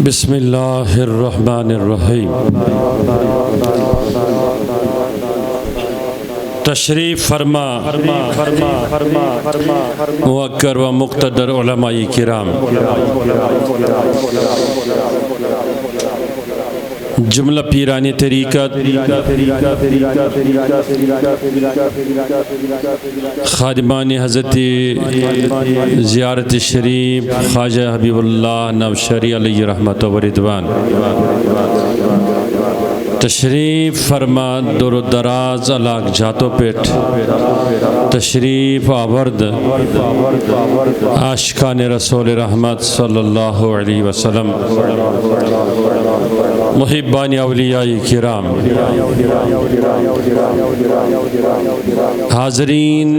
بسم اللہ الرحمن الرحیم۔ تشریف فرما موقر و مقتدر علماء کرام، جملہ پیرانی طریقت، خادمان حضرت زیارت شریف خواجہ حبیب اللہ نوشہری علیہ رحمت و رضوان، تشریف فرما دور و دراز علاق جاتو پیٹ، تشریف آورد عاشقان رسول رحمت صلی اللہ علیہ وسلم، محبان اولیاء کرام، حاضرین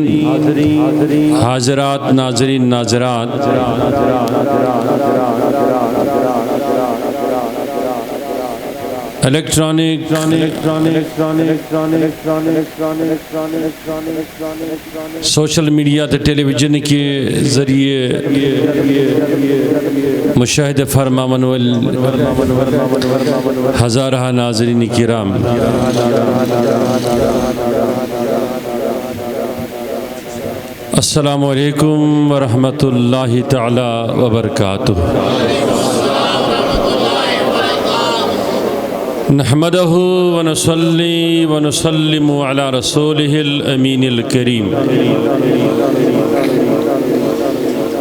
حاضرات، ناظرین ناظرات، الیکٹرانک سوشل میڈیا تے ٹیلی ویژن کے ذریعے مشاہدہ فرماون والے ہزارہ ناظرین کرام، السلام علیکم ورحمۃ اللہ تعالی وبرکاتہ۔ نحمدہ ونصلی ونسلم علی رسولہ الامین الکریم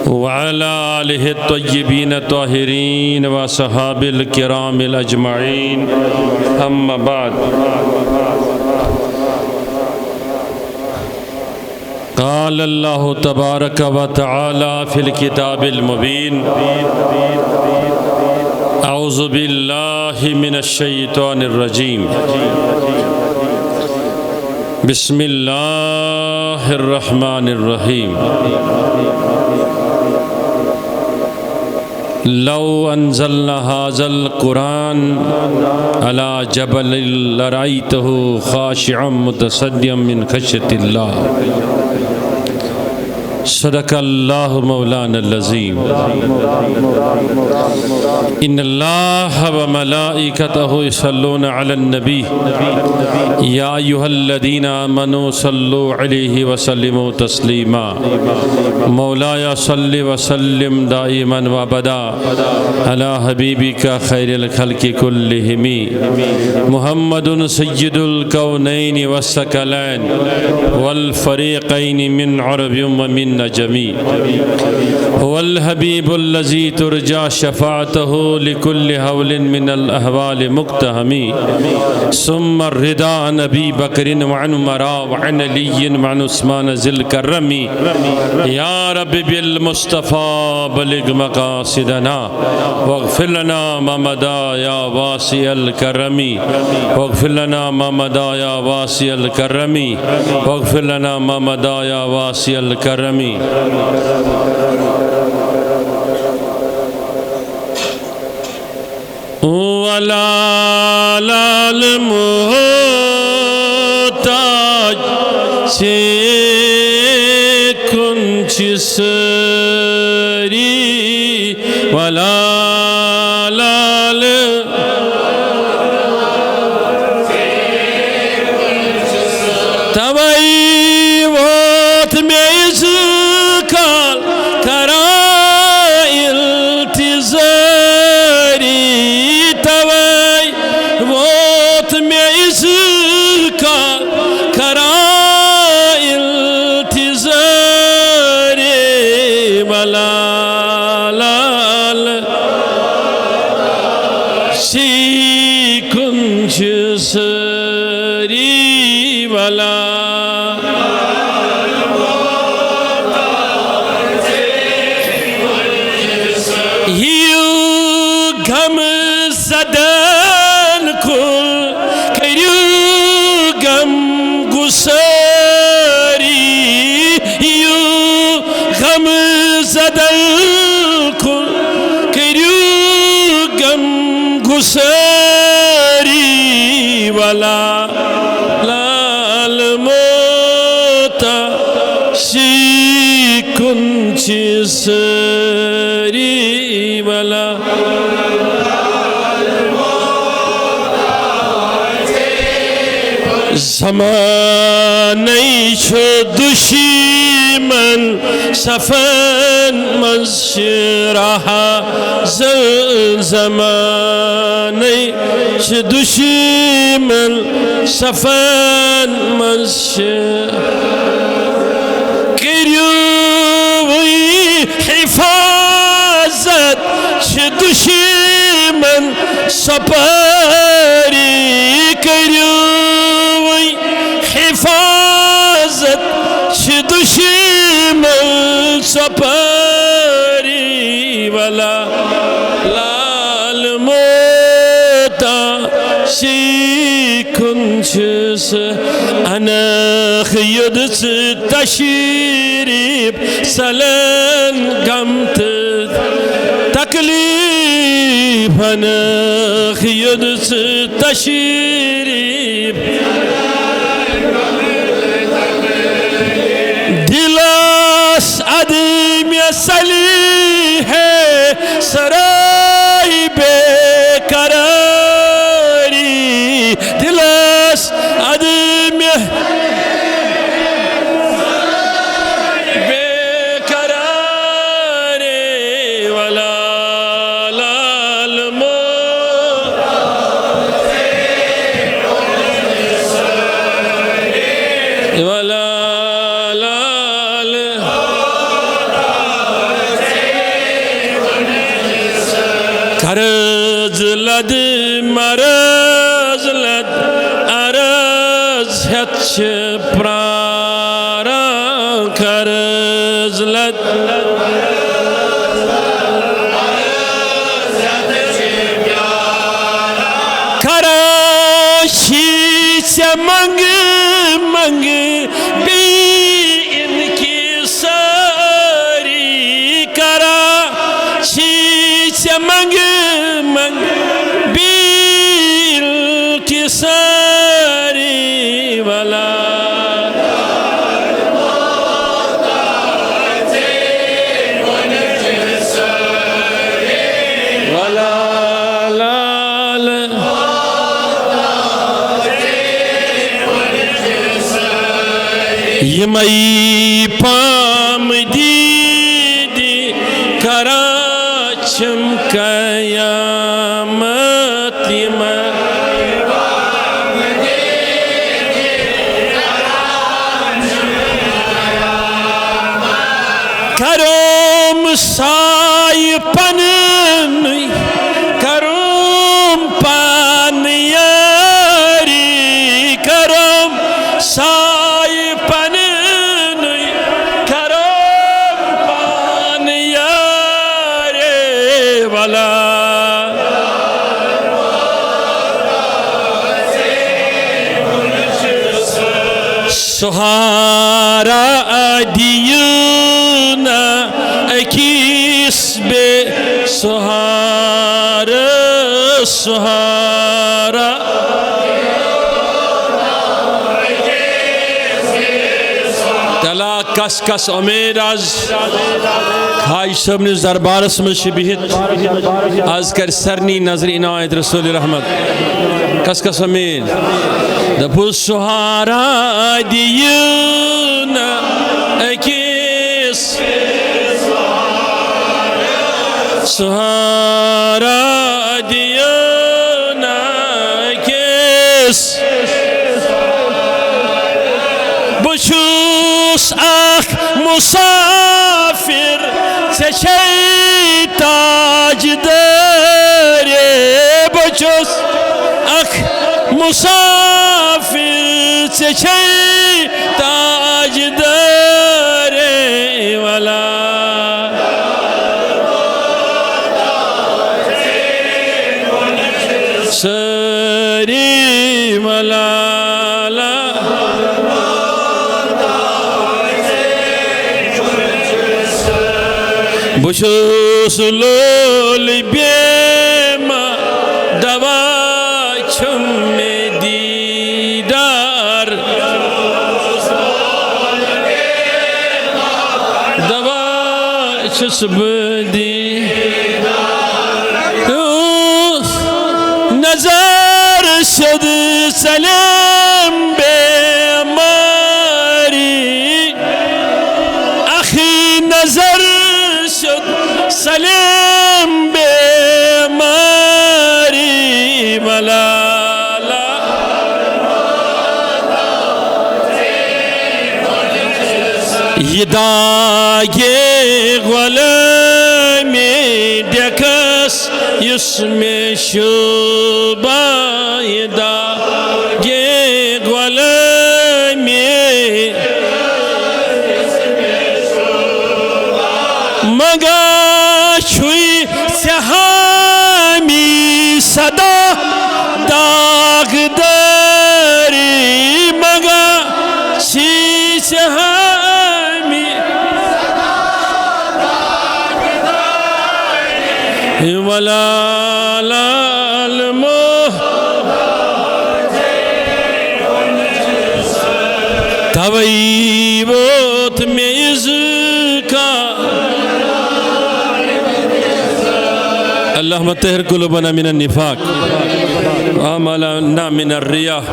وعلی آلہ الطیبین الطاہرین وصحابہ الکرام الاجمعین، اما بعد۔ قال اللہ تبارک و تعالی فی الکتاب المبین، اعوذ باللہ من الشیطان الرجیم، بسم اللہ الرحمن الرحیم۔ لو انزلنا هذا القرآن على جبل لرأيته خاشعا متصدعا من خشية الله، صدق اللہ مولانا العظیم۔ ان اللہ وملائکتہ یصلون علی النبی یا ایہا الذین آمنوا صلوا علیہ وسلموا تسلیما، مولایا صلی وسلم دائما وابدا علی حبیبک خیر الخلق کلہم، محمد سید الکونین والثقلین والفریقین من عرب ومن نجمی، هو الحبیب الذی ترجى شفاعته لكل حول من الاحوال مقتحمی، ثم الرضا عن ابی بکر وعن عمر وعن علی وعن عثمان ذی الکرم، یا رب بالمصطفى بلغ مقاصدنا واغفر لنا ما مضى یا واسع الکرم، واغفر لنا ما مضى یا واسع الکرم، واغفر لنا ما مضى یا واسع الکرم۔ وَلَا لَالْ مُحْتَاج سے کنچ سری، وَلَا لَالْ تبعی وقت میں اس کال کرائے التزاری، تبعی وقت میں اس کال کرائے التزاری، ولا لال سی کنچ سری، ولا غم زدن کل کریو غم گساری، یو غم زدن کل کریو غم گساری، ولا لال موتا شی کنچ سری، ولا Zamanı şu düşman safen mazşiraha zamanı şu düşman safen mazşiraha Kırıvı hifazet şu düşman sapari Kırıvı hifazet şu düşman sapari Vala lal mota şikunçısı Anakh yudsı taşirip Salen gamtı taklif Anakh yudsı taşirip Dilas adim ya salihe Saray bekarari Dilas adim ya bekarari Vala lal Vala Karazlad marazlad araz hatch prara Karazlad Karashi se mang mang bi inki sari Karashi se mang mang bil kisari Vala Vala lal Yemai pam didi karacham kayamat Yemai pam didi karom say panın karom pan yari karom say panın karom pan yari Vala Suhara adiyuna kisbe Suhara Suhara Tala kas kas umید az Khaij sabniz darbaras mein shibihit az kar sarni nazar inayat Rasul Rahmat kas kas umید Dapus suhara diyuna ekis Suhara diyuna ekis Bushus ah musafir Seçey tajdare Bushus ah musafir Seçey tajdare Vala Sari Vala Bushus lol bema dava chumme didar dava chusbdi nazar şad salam be یہ داغے غلامی ڈیکس یس میں شوبہ یہ داغے غلامی مگا چھوئی سہامی صدا داغ داری مگا چھی سہامی ولا لالمو طویبوت میں ازکا اللہم طہر قلوبنا من النفاق وعملنا من الرياء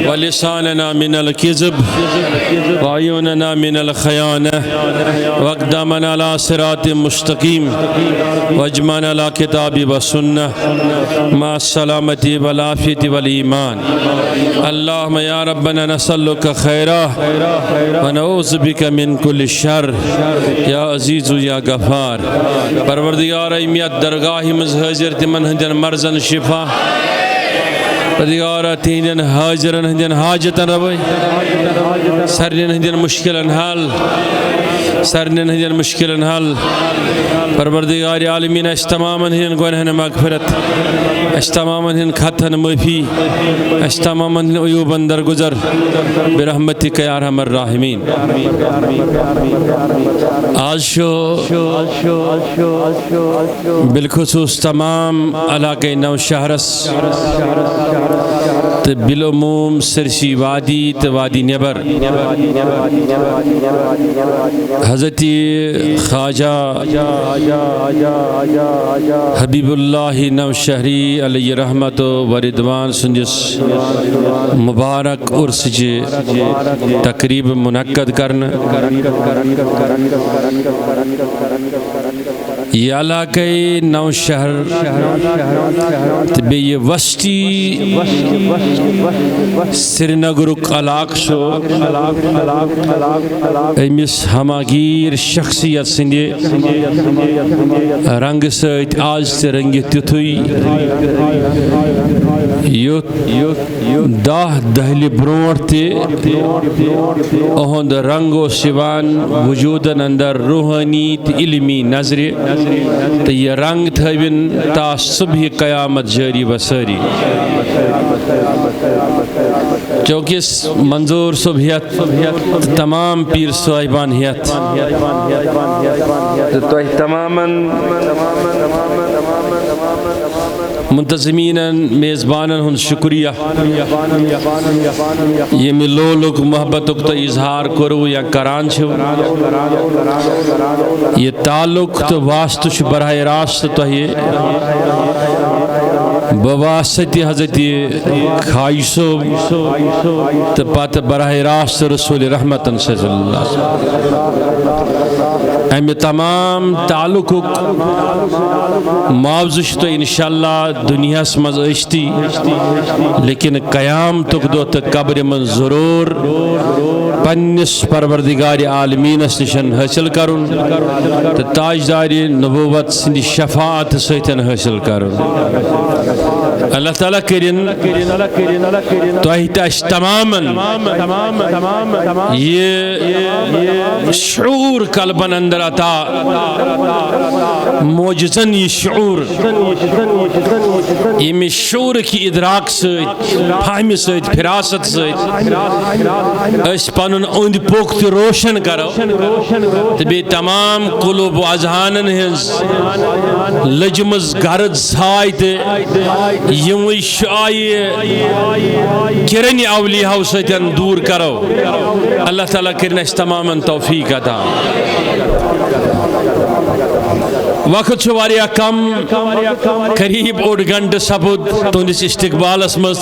ولساننا من الكذب وعيوننا من الخيانة واقدامنا على صراط مستقيم واجمعنا على كتاب والسنة مع السلامة والعافية والإيمان اللهم يا ربنا نسألك خيرا ونعوذ بك من كل شر يا عزيز يا غفار پروردگار ایمیت درگاہی مز حاضر تمن ہندن مرزن شفا پروردگار تہندن حاضرن ہندن حاجتن روی سرنن ہندن مشکلن حل سرنن ہندن مشکلن حل پروردگار عالمین اس تمامن ہندن گناہن مغفرت اس تمامن ہندن خطن معافی اس تمامن ہندن عیوبن درگزر برحمتک یا ارحم الراحمین آج بالخصوص تمام علاقہ نو شہرس بالعموم سرسی وادی تو وادی نیبر حضرت خواجہ حبیب اللہ نو شہری علیہ رحمت و رضوان سندس مبارک عرس جے تقریب منعقد کرنا یہ علاقہ نو شہر بے یہ وسطی سرینگرک علاقہ شو امس ہماگیر شخصیت سندے رنگ سیت آج تے رنگ تیتھوئی دہ دہلی برونٹ تے اہند رنگ و سوان وجودن اندر روحانی تے علمی نظر تو یہ رنگ تھوین تا صبح قیامت جاری بساری چونکہ منظور صبحیت تمام پیر صاحبان ہیت تو تماماً منتظمین میزبانن ہن شکریہ یہ ملولک محبتک تو اظہار کرو یا کران چھو یہ تعلق تو واسطش براہ راست تو یہ بواسط حضرت خائشو تو پات براہ راست رسول رحمت صلی اللہ امی تمام تعلق معاوضش تو انشاءاللہ دنیا سمز اشتی لیکن قیام تک دو تک قبر من ضرور پنس پروردگار عالمین اس نشن حاصل کرن تو تاجداری نبوت سندی شفاعت سیتن حاصل کرن اللہ تعالیٰ کرن تو احتاج تماماً یہ شعور قلبن اندر عطا موجزن یہ شعور یہ میں شعور کی ادراک سیت فہم سیت فراست سیت اس پانون اند پوکت روشن کرو تبی تمام قلوب و اذہانن ہنز لجمز گرد سائت یموی شائی کرنی اولیاء سیتن دور کرو اللہ تعالیٰ کرنا اس تماما توفیق عطا وقت واریاہ کم قریب اوڑ گھنٹہ سپود تہندس استقبالس مز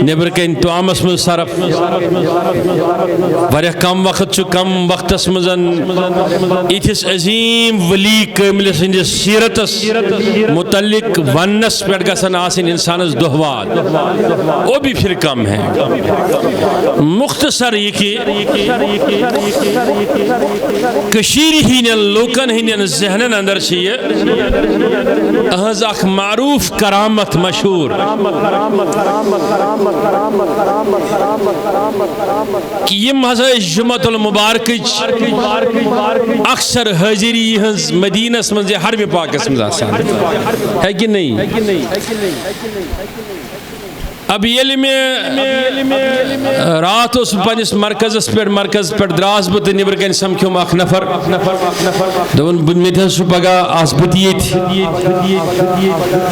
نبر کن توامس مز صرف واریاہ کم وقت کم وقتس مزن اتھس عظیم ولی کامل سندس سیرتس متعلق ونس پہ گھن آسن انسانس دہواد وہ بھی پھر کم ہے. مختصر یہ کہ کشیر ہندین لوکن ہندین ذہنن اندر اہز اخ معروف کرامت مشہور کہ یم ہسا جمعۃ المبارک اکثر حاضری ہز مدینس من حرم پاکس مز آسان ہے کہ نہیں. اب یل میں رات اس پنس مرکز پہ دراس بہ نبر کن سمکھوم اخ نفر دپن مت حظ پگہ آس بت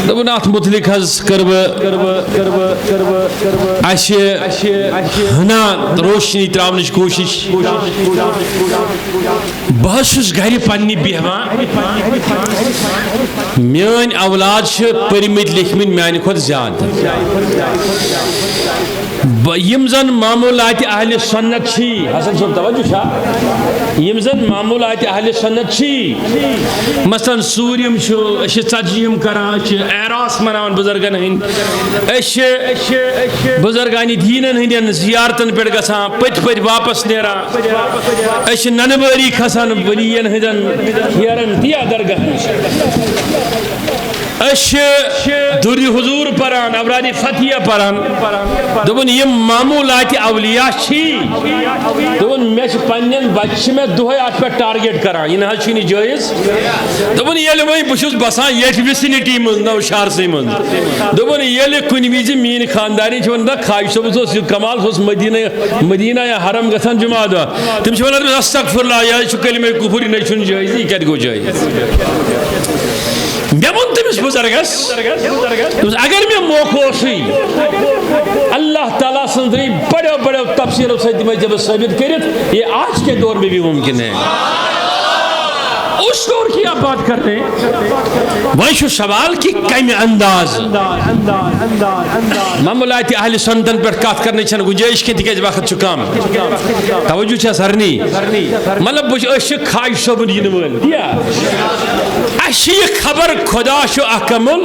دپن ات متعلق حظ کر ہنا روشنی تراونچ کوشش. بہ گھر پنہ بیہوان میٲنۍ اولاد پٔرمٕتۍ لیکھمٕتۍ میانہ کھۄتہٕ زیادٕ. یم زن معمولات اہل سنت چھی حسن صاحب توجہ چھا یم زن معمولات اہل سنت چھی مثلا سوریم ژتجیم کران اعراس مناوان بزرگن ہند بزرگان دینن ہندین زیارتن پہ گھان پت پت واپس نیران ننباری کھسان ولین ہندن ہیرن دیا درگاہ دوری حضور پران ابراری فتیہ پران دپن یم معمولات اولیاء چھی دپن میں پنن بچہ میں دہے ات پہ ٹارگیٹ کران یہ نہ چھ جائز. دپن یل وی بہس بسان یت وسنٹی من نو شہرسے من دپن یل کن وز مین خاندانی ون خواہش صبح کمال مدینہ یا حرم گھان جمعہ دہ تم ونان استغفر اللہ یہ کلمہ کفر یہ چھ جائز یہ کت گو جائز. مے وون تمس بزرگس اگر مے موقع سی اللہ تعالیٰ سندری بڑے تفسیروں سے جب ثابت کرت یہ آج کے دور میں بھی ممکن ہے. اس دور کی آپ بات کر رہے ہیں وہی سوال کی کم انداز معمولات اہل سنتن پر کات کرنے چھن گنجائش کی تکیج وقت چکام توجہ چھا سرنی مطلب بچ خواہش صبر ین ول دیا اسی خبر خدا شو اکمل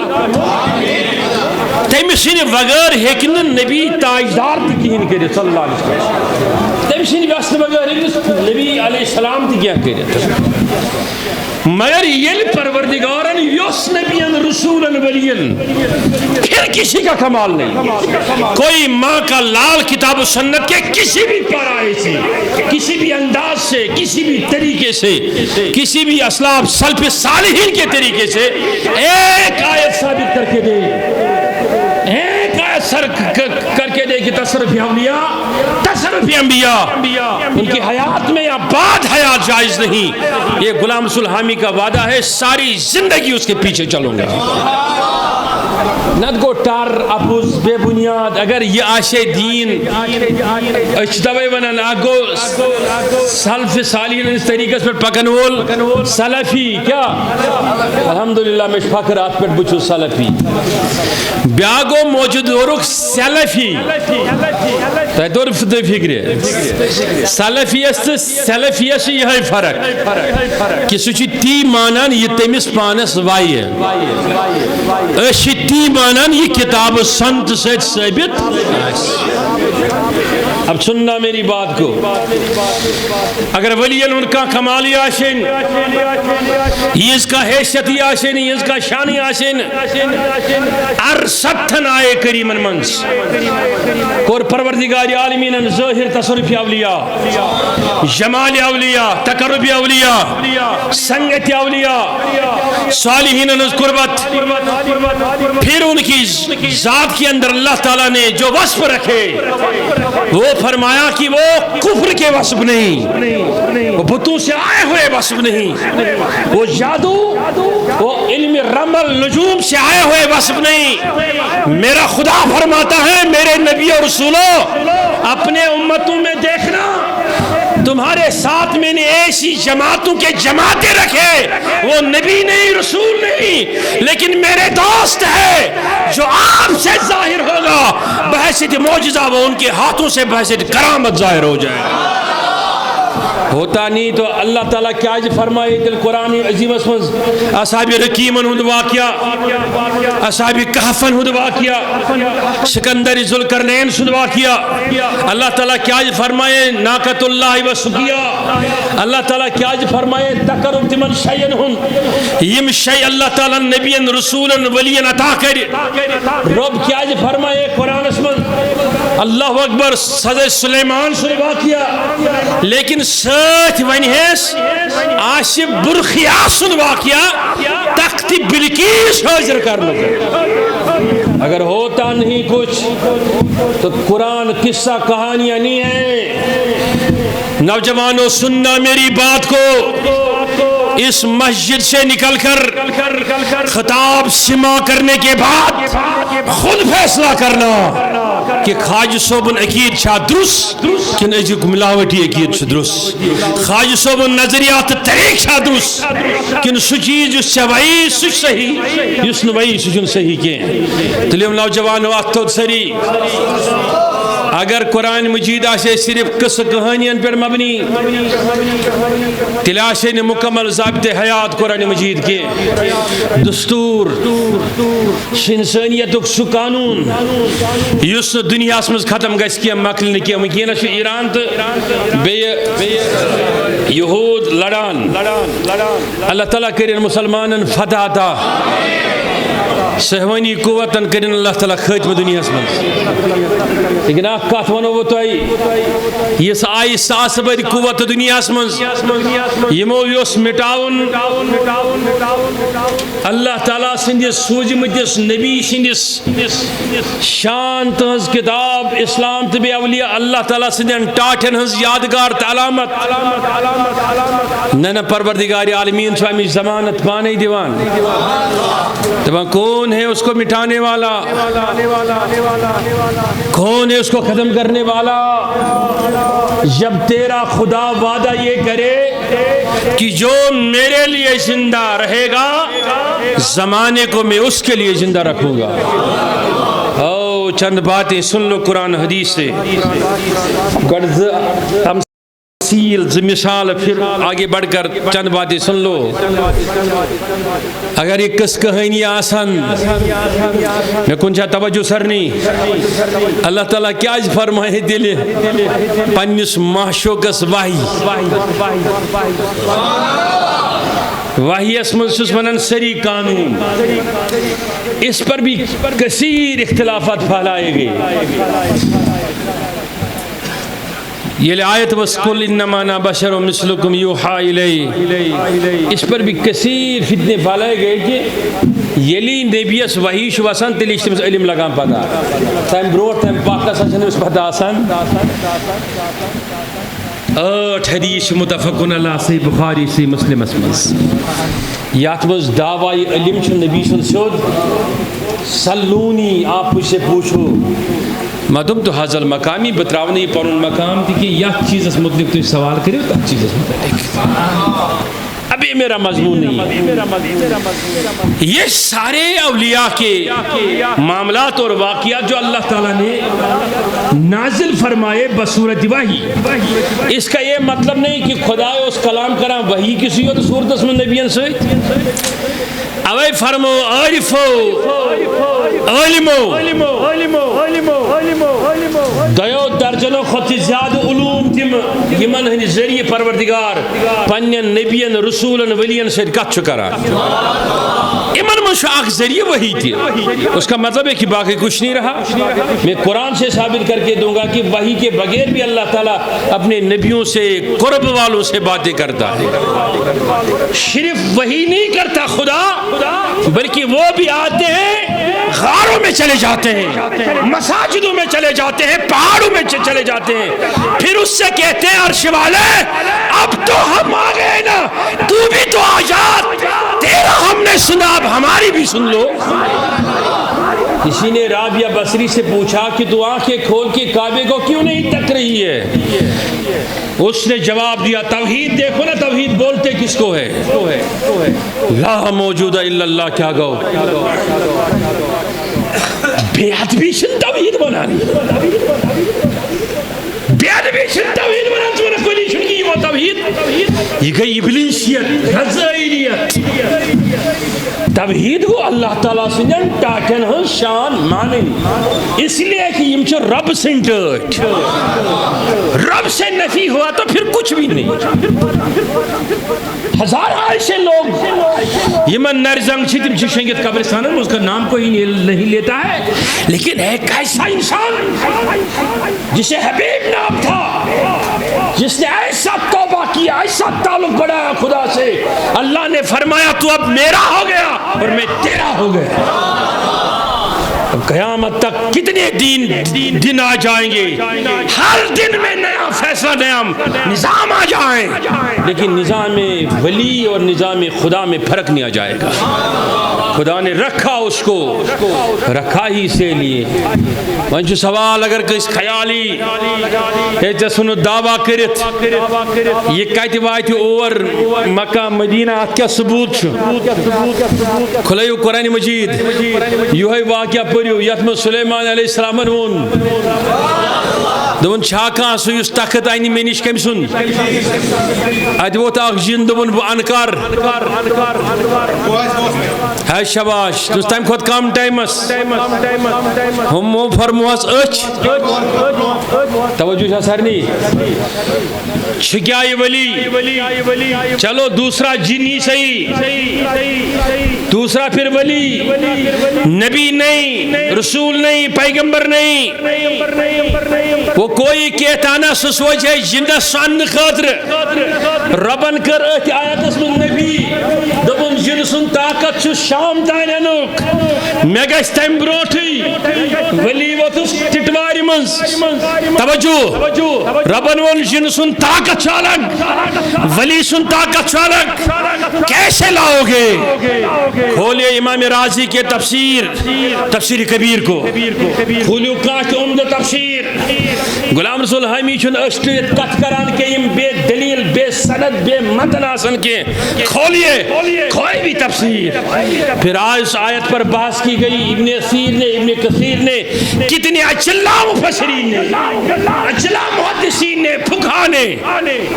تم سن بغیر ہیکن نبی تاجدار تکین کرے صلی اللہ علیہ وسلم تم سن واسطے بغیر نبی علیہ السلام تکیا کرے مگر یل پروردگارن یوس نبیان رسولن ولین پھر کسی کا کمال نہیں. کوئی ماں کا لال کتاب و سنت کے کسی بھی پارائے سے کسی بھی انداز سے کسی بھی طریقے سے کسی بھی اسلاف سلف صالحین کے طریقے سے ایک آیت ثابت کر کے دے ایک آیت سر کر کے دے کہ تصرف اولیاء تصرف انبیاء ان کی حیات میں یا بعد حیات جائز نہیں. یہ غلام رسول حامی کا وعدہ ہے ساری زندگی اس کے پیچھے چلوں گا. نت گو ٹار اپوز بے بنیاد اگر یہ آشے دین اچھتوے ونن آگو سلف صالحین اس طریقے پر پکنول سلفی کیا الحمدللہ میں فقرات پر بچو سلفی بیاگو موجود ورک سلفی تو دور فکر سلفی است سلفی است یہ فرق کہ سوچی تی مانان یہ تیمس پانس وائی ہے اشی تی مانان یہ کتاب سنت سے ثابت. اب سننا میری بات کو اگر ولی ان کا کمالی آشین یہ اس کا حیثیتی آشین یہ اس کا شانی آشین ارستن آئے کریمن منس اور پروردگار عالمین ظاہر تصرف اولیاء جمال اولیاء تقرب اولیاء سنگت اولیاء صالحین قربت پھر ان کی ذات کے اندر اللہ تعالیٰ نے جو وصف رکھے وہ فرمایا کہ وہ کفر کے وصف نہیں وہ بتوں سے آئے ہوئے وصف نہیں وہ جادو وہ علم رمل نجوم سے آئے ہوئے وصف نہیں. میرا خدا فرماتا ہے میرے نبی اور رسولوں اپنے امتوں میں دیکھنا تمہارے ساتھ میں نے ایسی جماعتوں کے جماعتیں رکھے، وہ نبی نہیں، رسول نہیں، لیکن میرے دوست ہے جو آپ سے ظاہر ہوگا بحیثیت معجزہ، وہ ان کے ہاتھوں سے بحیثیت کرامت ظاہر ہو جائے۔ ہوتا نہیں تو اللہ تعالیٰ کیا فرمائے دل قرآن عظیم اسمز اصحاب رقیمن ہند واقعہ، اصحاب کہفن ہند واقعہ، سکندر ذوالقرنین ہند واقعہ۔ اللہ تعالیٰ کیا فرمائے ناقۃ اللہ و سقیہ، اللہ تعالیٰ کیا فرمائے تقرب تمن شیئن ہند، یم شیء اللہ تعالیٰ نبیین رسولن ولین عطا کر۔ رب کیا فرمائے قرآن اسمز اللہ اکبر حضرت سلیمان سن واقعہ، لیکن ساتھ ونہیس آصف برخیا سن واقعہ تخت بلقیس حاضر کرنا۔ اگر ہوتا نہیں کچھ تو قرآن قصہ کہانیاں نہیں ہیں۔ نوجوانوں سننا میری بات کو، اس مسجد سے نکل کر خطاب سما کرنے کے بعد خود فیصلہ کرنا کہ خواجہ صوبن عقید چھا درست کن ازیک ملاوٹی عقید چھ درست، خواجہ صوبن نظریات طریق چھا درست کن سو چیز اس سے وئی سو صحیح، اس نے وئی سو صحیح کیں۔ تلیم نوجوانو اتو سری اگر قرآن مجید آشے صرف قصہ کہانیاں پر مبنی، تلاشے نے مکمل ضابط حیات قرآن مجید کے دستور انسانیت سو قانون یس دنیا مز ختم گھس کی مکل کی ونکس ایران تو یہود لڑان، اللہ تعالیٰ کرن مسلمانن فتح عطا، سہوانی قوتن کرن اللہ تعالیٰ خاتم دنیا من۔ لیکن اخ کت ونو بہ تہ یس آئی ساس بری قوت دنیا من یمو یوس مٹاون اللہ تعالیٰ سندس سوزمتس نبی سندس شان تہذ کتاب اسلام تو بی اولیاء اللہ تعالیٰ سندین ٹاٹھن ہز یادگار علامت نہ پروردگار عالمین چھ امی ضمانت پانے دیوان دپان کون ہے اس کو مٹانے والا، کون ہے اس کو ختم کرنے والا؟ جب تیرا خدا وعدہ یہ کرے کہ جو میرے لیے زندہ رہے گا زمانے کو میں اس کے لیے زندہ رکھوں گا۔ او چند باتیں سن لو قرآن حدیث سے، مثال پھر آگے بڑھ کر چند باتیں سن لو۔ اگر یہ قص کہانی آسان میں کنچا توجہ سرنی، اللہ تعالیٰ کیا فرمائے دل پنس معشوقس وحی اسمس ونن سری قانون، اس پر بھی کثیر اختلافات پھیلائے گئے۔ یہ آیت وَسْقُلْ إِنَّمَا أَنَا بَشَرٌ مِثْلُكُمْ يُوحَىٰ إِلَيَّ، اس پر بھی کثیر فتنے پھیلائے گئے کہ یلی نبیس وحی شو آسان تیلی اشتمس علم لگام پتا تیم بروٹ تیم پاکہ سچنے اس پتا آسان۔ 8 حدیث متفقن اللہ سے بخاری سے مسلم اسمس یات وز دعوی علم چھو نبی صلی اللہ علیہ وسلم سلونی آپ سے پوچھو مدم تو حاضر مقامی بتراؤنی پر ان مقام تھی کہ یک چیز اس مطلق تو سوال کرے تو اک چیز اس مطلق ابھی میرا مضمون نہیں ہے۔ یہ سارے اولیاء کے معاملات اور واقعات جو اللہ تعالیٰ نے نازل فرمائے بصورت وحی، اس کا یہ مطلب نہیں کہ خدا اس کلام کرا وحی کسی ہو تو صورت اس میں نبیان سے اوے فرمو عارفو علمو دیو درجنوں خود زیادہ علوم تم یمن ہنی ذریعہ پروردگار پنین نبیین رسولن ولین سے کت چکرا امن من شو آخ ذریعہ وہی تھی۔ اس کا مطلب ہے کہ باقی کچھ نہیں رہا۔ میں قرآن سے ثابت کر کے دوں گا کہ وحی کے بغیر بھی اللہ تعالیٰ اپنے نبیوں سے قرب والوں سے باتیں کرتا ہے۔ صرف وحی نہیں کرتا خدا بلکہ وہ بھی آتے ہیں غاروں میں چلے جاتے ہیں، مساجدوں میں چلے جاتے ہیں، پہاڑوں میں چلے جاتے ہیں، پھر اس سے کہتے ہیں عرش والے اب تو ہم آ گئے نا، تو بھی تو آ جا، تیرا ہم نے سنا اب ہماری بھی سن لو۔ کسی نے رابعہ بصری سے پوچھا کہ تو آنکھیں کھول کے کعبے کو کیوں نہیں تک رہی ہے؟ اس نے جواب دیا توحید دیکھو نا، توحید بولتے کس کو ہے؟ لا موجود الا اللہ کیا گو بے ادبی چھن توحید بنانی، بے ادبی چھن توحید بنانی، تو نہ کوئی چھن کی وہ توحید، یہ گئی ابلیسیت، رضائیلیت۔ توحید کو اللہ تعالیٰ سنجن ٹاکن ہن شان مانن، اس لیے کہ یہ مجھے رب سنٹرڈ، رب سے نفی ہوا تو پھر کچھ بھی نہیں۔ ہزار ایسے لوگ یہ من نرزنگ چھتی جشنگت قبرستان ہے، اس کا نام کوئی نہیں لیتا ہے، لیکن ایک ایسا انسان جسے حبیب نام تھا، جس نے ایسا توبہ کیا، ایسا تعلق بڑھایا خدا سے، اللہ نے فرمایا تو اب میرا ہو گیا اور میں تیرا ہو گیا۔ قیامت تک کتنے دن آ جائیں گے، ہر دن میں نیا فیصلہ، نیا نظام آ جائیں، لیکن نظام ولی اور نظام خدا میں فرق نہیں آ جائے گا۔ خدا نے رکھا اس کو، رکھا ہی سے لیے۔ منچو سوال اگر کس خیالی ہے جسن دعویٰ کرت یہ کہتے وائے اور مکہ مدینہ ات کیا ثبوت چھو؟ کھلائیو قرآن مجید، یہ ہے واقعہ پڑھیو یت میں سلیمان علیہ السلام ون دون چھاکاں سو یس تخت آئینی میں نش کم سن ات ووت اخ جن دون بہ انکار ہے شباش تو تم کھت کم ٹائمس ہمو فرموس اچ توجہ چھا سارنی چھکیا یہ ولی، چلو دوسرا جنی صحیح، دوسرا پھر ولی، نبی نہیں، رسول نہیں، پیغمبر نہیں، وہ کوئی کہتا نا سوچ ہے جندہ سن خاطر ربن کر ات آیت اسم نبی دبن جن سن طاقت چھ شام تانک میں گیس تیم بروٹھی ولی وطس ٹٹواری منز توجہ ربن ون جن سن طاقت چالک ولی سن طاقت چالک کیسے لاؤ گے؟ کھولئے امام رازی کے تفسیر کبیر کو، کھولیو کاٹ عمدہ تفسیر، غلام رسول حامی چھن اشتریت کت کران کے یم بے دلیل بے سند بے متن آسن کے کھولیے کوئی بھی تفسیر۔ پھر آج آیت پر بحث کی گئی، ابن اثیر نے، ابن کثیر نے، کتنے اجلا مفسرین نے، اجلا محدثین نے، فقہا نے،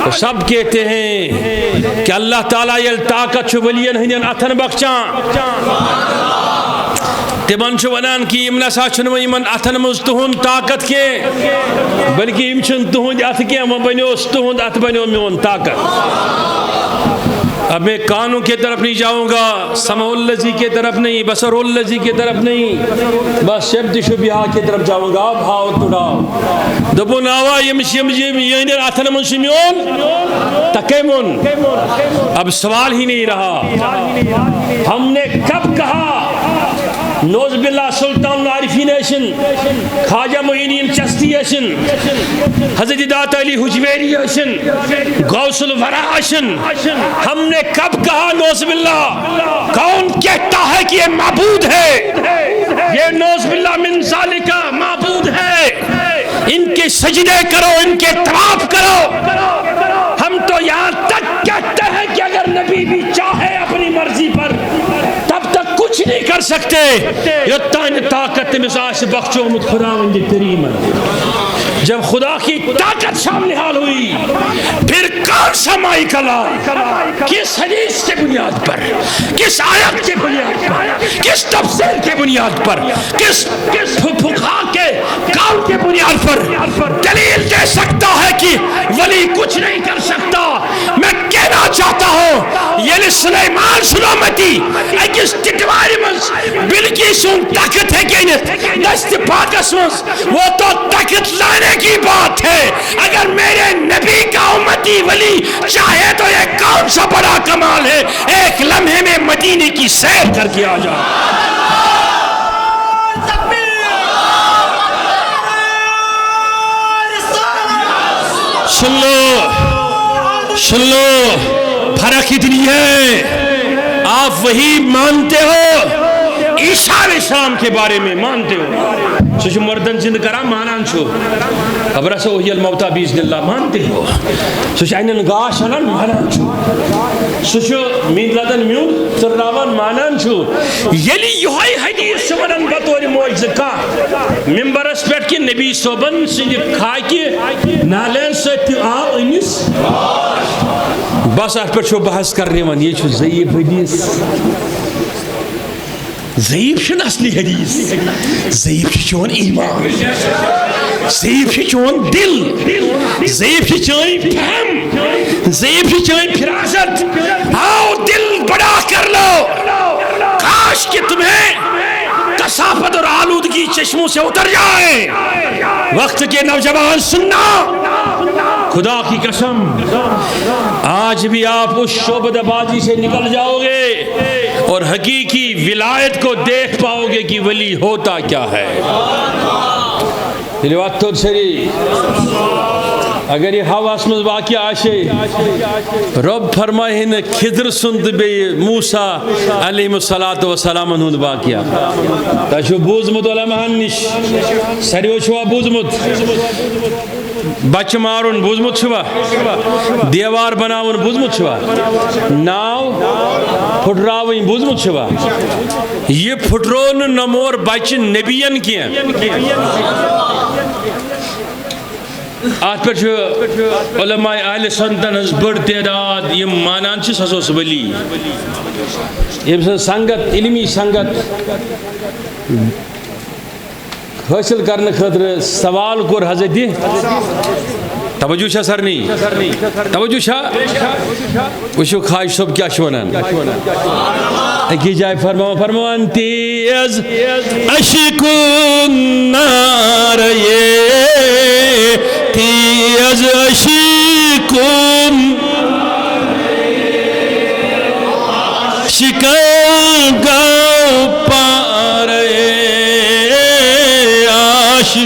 وہ سب کہتے ہیں کہ اللہ تعالیٰ یل طاقت چھو ولین ہنین اتھن بخچان تمن چھو ونان کی ام نسا چھنو یمن اتھن مز تہند طاقت کے بلکہ ام چھن تہند ات کے وہ بنیو تہند ات بنیو میون طاقت۔ اب میں کانوں کے طرف نہیں جاؤں گا، سمع اللذی کے طرف نہیں، بصر اللذی کے طرف نہیں، بس شبد شبیہ کے طرف جاؤں گا۔ بھاؤ تڑاؤ دبو ناوا یہ اتھن من شمیون تکیمون۔ اب سوال ہی نہیں رہا، ہم نے کب کہا نوز باللہ سلطان العارفین ایشن، خواجہ معین الدین چشتی ایشن، حضرت داتا علی حجویری ایشن، غوث الورا ایشن، ہم نے کب کہا نوز باللہ؟ کون کہتا ہے کہ یہ معبود ہے؟ یہ نوز باللہ من ذالکہ معبود ہے، ان کے سجدے کرو، ان کے طواف کرو۔ ہم تو یہاں تک کہتے ہیں کہ اگر نبی بھی چاہے اپنی مرضی پر تب تک کچھ نہیں کر سکتے، یہ تائن طاقت مزاج بخشو مت خداوند کریم۔ جب خدا کی طاقت سامنے حال ہوئی پھر کون سا مائی کلا، کس حدیث کے بنیاد پر، کس آیت کے بنیاد پر، کس تفسیر کے بنیاد پر، کس فقہا کے قول کے بنیاد پر دلیل دے سکتا ہے کہ ولی کچھ نہیں کر سکتا؟ میں کہنا چاہتا ہوں یہ سلیمان سلامتی اکس ٹٹواری منز بلکی سن طاقت ہے کہ دست پاکس منز وہ تو طاقت لانے کی بات ہے۔ اگر میرے نبی کا امتی ولی چاہے تو یہ کون سا بڑا کمال ہے، ایک لمحے میں مدینے کی سیر کر کے آ جائے۔ سن لو فرق اتنی ہے، آپ وہی مانتے ہو، عیسیٰ علیہ السلام کے بارے میں مانتے ہو سو مردن زند کرا مانان چھو خبر سو وہی الموتا باذن اللہ مانتے ہو سو اینن گاش انن مانان چھو سو مین لدن میون تراون مانان چھو یلی یہی حدیث ونن بطور معجزہ کا ممبرس پہ کہ نبی صوبن سند خاکی نالین ست آو انس بس ات پہ بحث کرنے ون یہ ضعیف حدیث ضعیف چھن اصلی حدیث ضعیف چھ چون ایمان ضعیف چھ چون دل ضعیف چھ چون فہم ضعیف چھ چون فراست آؤ دل بڑا کر لو کاش کہ تمہیں کثافت اور آلودگی چشموں سے اتر جائے وقت کے نوجوان سننا خدا کی قسم آج بھی آپ اس شعبدہ بازی سے نکل جاؤ گے اور حقیقی ولایت کو دیکھ پاؤ گے کہ ولی ہوتا کیا ہے روایت تو سری اگر یہ حواس میں واقعہ آشے رب فرمائے خضر سند بے موسیٰ علیہ السلام ہند واقعہ تشو بوزمت علماء نش سریو چھوا بوزمت بچ مارون بوزمت چھوا دیوار بناون بوزمت چھوا ناو پھٹراوین بوزمت چھوا یہ پھٹرون نمور بچ نبیین کیا آت پر جو علماء اہل سنتن از بڑھ تعداد یہ مانان چھ سسوس ولی یہ سنگت علمی سنگت حاصل کرنے خاطر سوال کور حضرت توجہ چھا سر نہیں توجہ چھا وشو خواہش صبح کیا شونان ایک جائے فرمان تیز عشق نار یہ تیز عشق شکن گاؤں پارے آش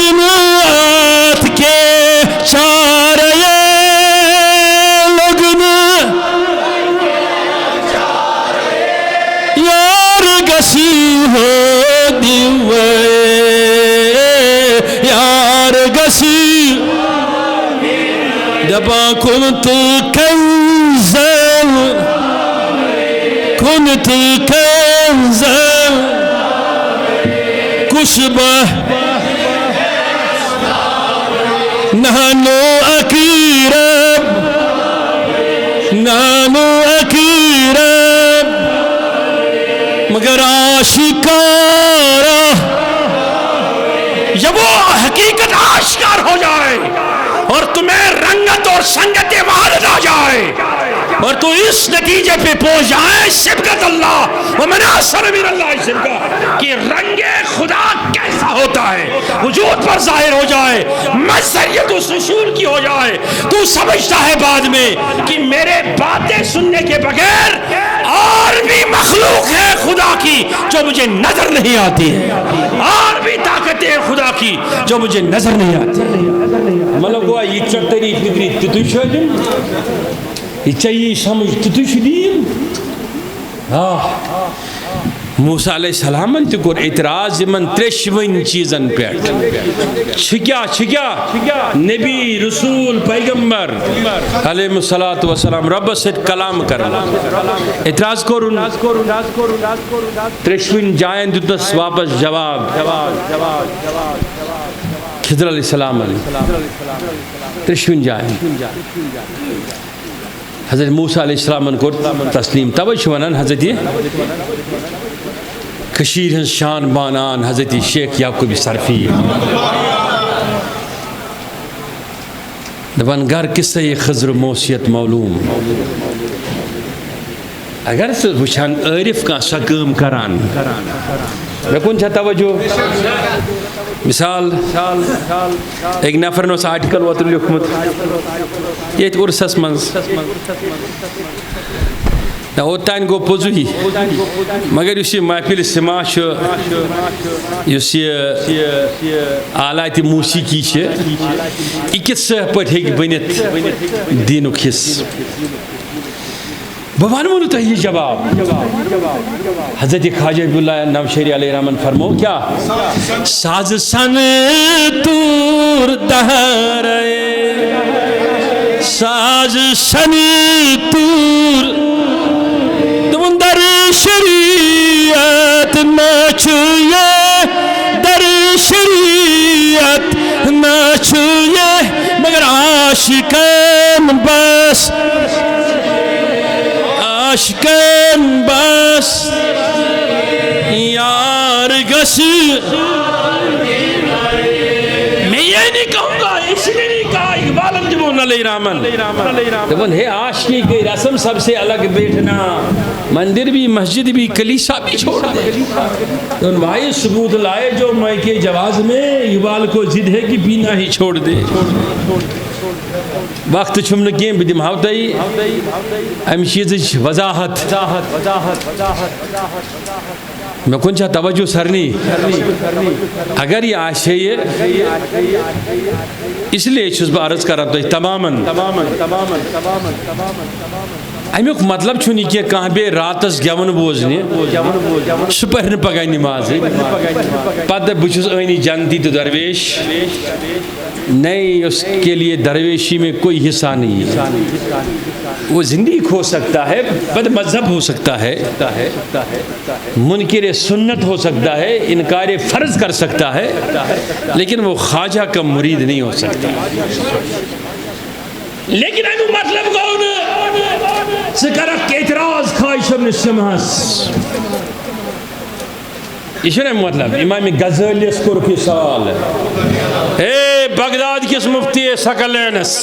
لگنات کے چارے لگن یار گسی ہو دیوے یار گسی دبا کنت کنزل کنت کنزل کشبہ نانو اکیرب نانو اکیرب مگر آشکارا جب وہ حقیقت آشکار ہو جائے اور تمہیں رنگت اور سنگت والد آ جائے اور تو اس نتیجے پہ پہنچ جائے سبقت اللہ ومناصر من اللہ سبقہ کہ رنگ خدا کیسا ہوتا ہے وجود پر ظاہر ہو جائے مظہریت اس اصول کی ہو جائے تو سمجھتا ہے بعد میں کہ میرے باتیں سننے کے بغیر اور بھی مخلوق ہے خدا کی جو مجھے نظر نہیں آتی ہے اور بھی طاقتیں خدا کی جو مجھے نظر نہیں آتی مطلب وہ یہ چٹری فکری تتوی شدیم یہ چاہیے سمجھ تتوی شدیم موسیٰ علیہ السلام تی کور اعتراض من ترشوین چیزن پیٹ چھکیا نبی رسول پیغمبر علیہ السلام رب سے کلام کرنا اعتراض کرن ترشوین جائیں دیتس واپس جواب خضر علیہ السلام ترشوین جائیں حضرت موسیٰ علیہ السلام کو تسلیم توجہ ونن حضرت کشیر ہن شان بانان حضرت شیخ یعقوب صرفی دبن گر قصہ خضر موسیت معلوم اگر سے وچھان عارف کا سکم کران رکن چھا توجہ مثال ایک نفر نوس آرٹیکل واتر لکھمت یہ ارسس منز اوتان گو پوزو ہی مگر اس محفل سما اس آلات موسیقی اکس پٹ ہیک بنت دینک حص بوان مونو تو یہ جواب حضرت خواجہ حبیب اللہ نوشہری علیہ رحمن فرمو کیا ساز سن تور دہرے ساز سن تور تم در شریعت ناچوئے در شریعت ناچوئے مگر عاشقان بس عاشقان بس یار گس میں یہ نہیں کہوں گا اس لیے نہیں کہا اقبال انجمن علیہ رحمن تو ہے عاشقی کی رسم سب سے الگ بیٹھنا مندر بھی مسجد بھی کلیسا بھی چھوڑ دے تو ان بھائی ثبوت لائے جو میں کے جواز میں اقبال کو ضد ہے کہ پینا ہی چھوڑ دے وقت چھمن کی بدم ہاوتائی ام چیز وضاحت میں کن چاہ توجہ سرنی اگر یہ آشے اس لیے چھس با عرض کر رہا تماماً امیک مطلب چھو نہیں کہ کہاں بے راتس گیون بوزنی سپرن پگائی نماز پتہ بچس اینی جانتی تو درویش نہیں اس کے لیے درویشی میں کوئی حصہ نہیں ہے وہ زندگی ہو سکتا ہے بد مذہب ہو سکتا ہے منکر سنت ہو سکتا ہے انکار فرض کر سکتا ہے لیکن وہ خواجہ کا مرید نہیں ہو سکتا لیکن اگر مطلب کون سکرک اعتراض خواہش ابن سمحس یہ نہیں مطلب امام غزالی اس کو رکھی سوال ہے اے بغداد کس مفتی سکلینس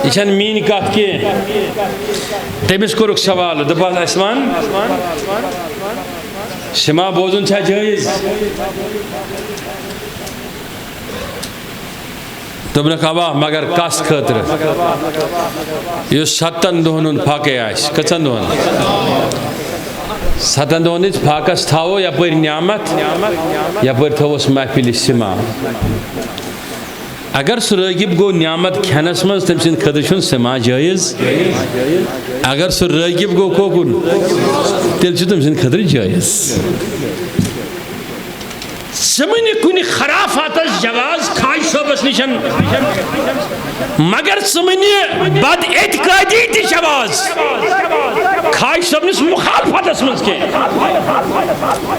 یہ مین کات کی تمس کو رک سوال دپاس اسمان سما بوزن چھا جائز تم نے کہا مگر کس خطر یہ 7 دہن پھاکے آئیس کچن دہن 7 دہن پھاکس تھاو یا پر نعمت یا پر تھوس محفل سما اگر سہ راغب گو نعمت کھینس مز تم سند خطر چھن سما جائز اگر سہ راغب گو کوکن تیل چھ تم سند خطر جائز سمجھنے کنی خرافاتس جواز کھائی صوبس نشن مگر سمجھنے بد اعتقادی تی جواز کھائی صوبنس مخالفتس مز کے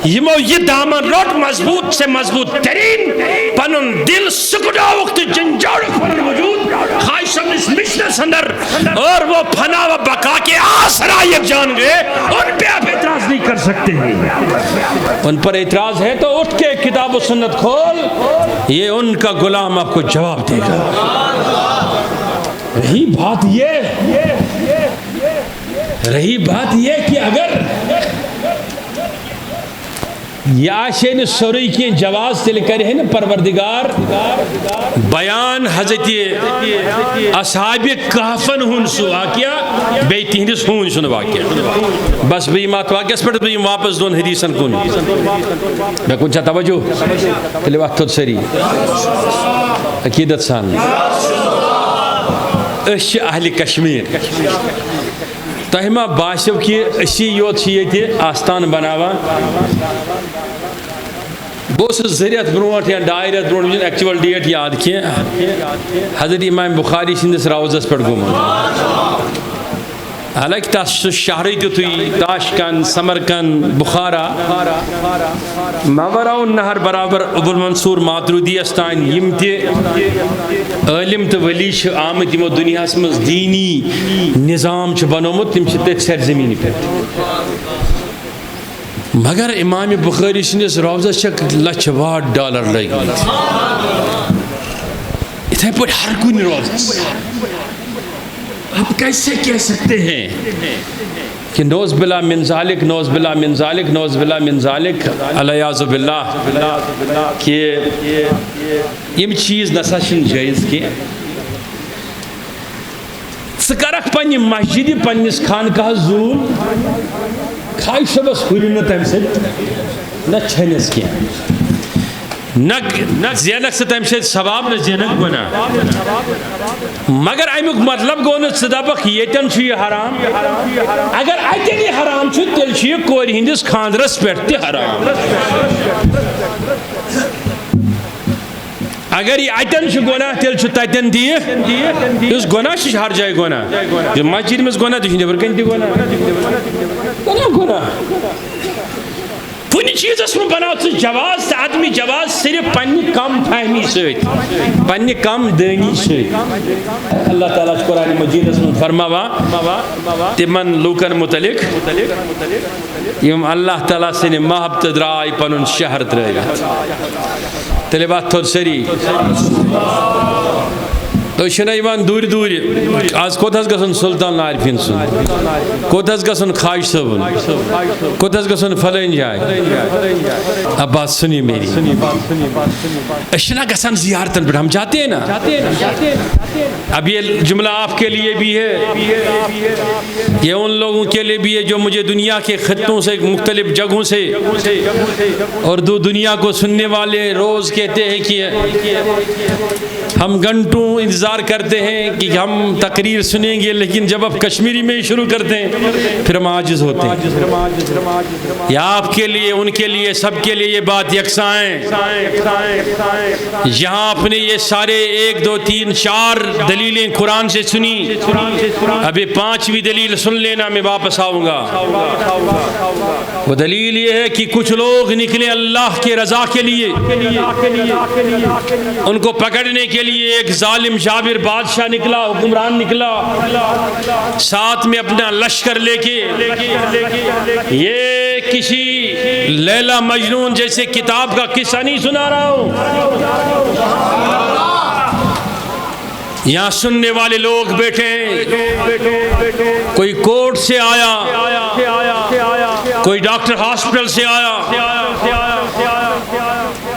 یمو یہ دامن روٹ مضبوط سے مضبوط ترین پنن دل سکڑا وقت جنجاڑ پنن وجود کھائی صوبنس مشنس اندر اور وہ پھنا و بقا کے آسرا یک جان گئے ان پہ آپ اعتراض نہیں کر سکتے ہیں ان پر اعتراض ہے تو اٹھ کے کتاب و سنت کھول یہ ان کا غلام آپ کو جواب دے گا رہی بات یہ کہ اگر یاشین سوری کی جواز تل کرے ہیں پروردگار بیان حضرت اصحاب کہفن ہن سو واقعہ بے تہندس ہون سن واقعہ بس بے مات واقعہ اس پر بے واپس دون حدیثن کن میں کن چاہ توجہ تلی وقت تھوڑ سری عقیدت سان اش اہل کشمیر تہما باسو کہ اسی یوت چیئے آستان بناوان بہت ذریعت برونٹ یا ڈائریت برونٹ مجھے ایکچول ڈیٹ یاد کیا حضرت امام بخاری سندس راوزس پر گومن حالانکہ تاس شہری تھی تاشکن سمرکن بخارا ماوراء النہر برابر ابو المنصور ماترودی استان یم تی علم تو ولی آمد یمو دنیا مز دینی نظام بنومت تم تت سرزمین پہ مگر امام بخاری سندس روزس $1,00,000 لگی اتھے پہ ہر کن روزس آپ کیسے کہہ سکتے ہیں کہ نوز بلا من ذالک نوز بلا من ذالک نوز بلا من ذالک علیاذ باللہ کہ یہ چیز نسا چھن جائز کی سکرک پنی مسجد پنیس خانقاہ زول کھائی شبس ہوئی نہ تم سے نہ چھنس کی نہ زینک سے تم سے ثواب نہ زینک گناہ مگر امیک مطلب گو نا دپک یتن یہ حرام اگر اتن یہ حرام تیل یہ کور ہندس خاندرس پہ تہ حرام اگر یہ اتن گناہ تیل تتن تہ اس گناہ ہر جائے گناہ مسجد مز گناہ تہ نبر کن تہ گناہ کن چیزس میں بناو ث جواز تو عدمی جواز صرف پنہ کم فہمی ست پنہ کم دانی ست اللہ تعالیٰ قرآن مجیدس میں فرماوا تمن لوکن متعلق یم اللہ تعالیٰ سن محبت درائے پن شہر ترٲوِتھ تیلے بات تھوٚد سری تو چھنہ دور دور آج کوت گھن سلطان عارفین سن کوت گھن خواج صبن کوت گھن فلٲنۍ جائے اب بات سنیے میری اشنا گھن زیارتن پہ ہم جاتے ہیں نا اب یہ جملہ آپ کے لیے بھی ہے یہ ان لوگوں کے لیے بھی ہے جو مجھے دنیا کے خطوں سے مختلف جگہوں سے اور دنیا کو سننے والے روز کہتے ہیں کہ ہم گھنٹوں انتظار کرتے ہیں کہ ہم تقریر سنیں گے لیکن جب آپ کشمیری میں شروع کرتے ہیں پھر ہم عاجز ہوتے ہیں یا آپ کے لیے ان کے لیے سب کے لیے یہ بات یکساں ہے یہاں آپ نے یہ سارے 1 2 3 4 دلیلیں قرآن سے سنی ابھی 5ویں دلیل سن لینا میں واپس آؤں گا وہ دلیل یہ ہے کہ کچھ لوگ نکلے اللہ کے رضا کے لیے ان کو پکڑنے کے لیے ایک ظالم جابر بادشاہ نکلا حکمران نکلا ساتھ میں اپنا لشکر لے کے یہ کسی لیلا مجنون جیسے کتاب کا قصہ نہیں سنا رہا ہوں یہاں سننے والے لوگ بیٹھے ہیں کوئی کورٹ سے آیا کوئی ڈاکٹر ہاسپٹل سے آیا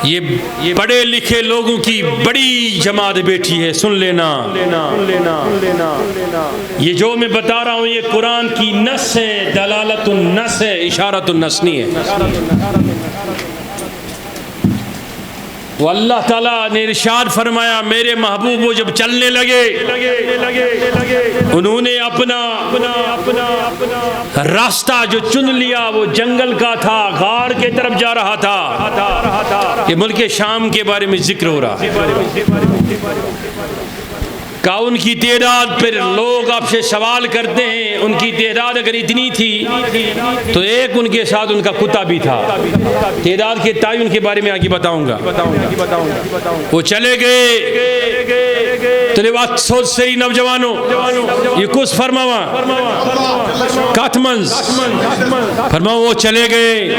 یہ پڑھے لکھے لوگوں کی بڑی جماعت بیٹھی ہے سن لینا یہ جو میں بتا رہا ہوں یہ قرآن کی نص ہے دلالت النص ہے اشارت النص نہیں ہے وہ اللہ تعالیٰ نے ارشاد فرمایا میرے محبوب وہ جب چلنے لگے انہوں نے اپنا راستہ جو چن لیا وہ جنگل کا تھا غار کے طرف جا رہا تھا کہ ملک شام کے بارے میں ذکر ہو رہا کا ان کی تعداد پھر لوگ آپ سے سوال کرتے ہیں ان کی تعداد اگر اتنی تھی تو ایک ان کے ساتھ ان کا کتا بھی تھا تعداد کے تعین کے بارے میں آگے بتاؤں گا وہ چلے گئے تو بات سوچ سری نوجوانوں یہ کچھ فرماوا کاتمنز فرماوا وہ چلے گئے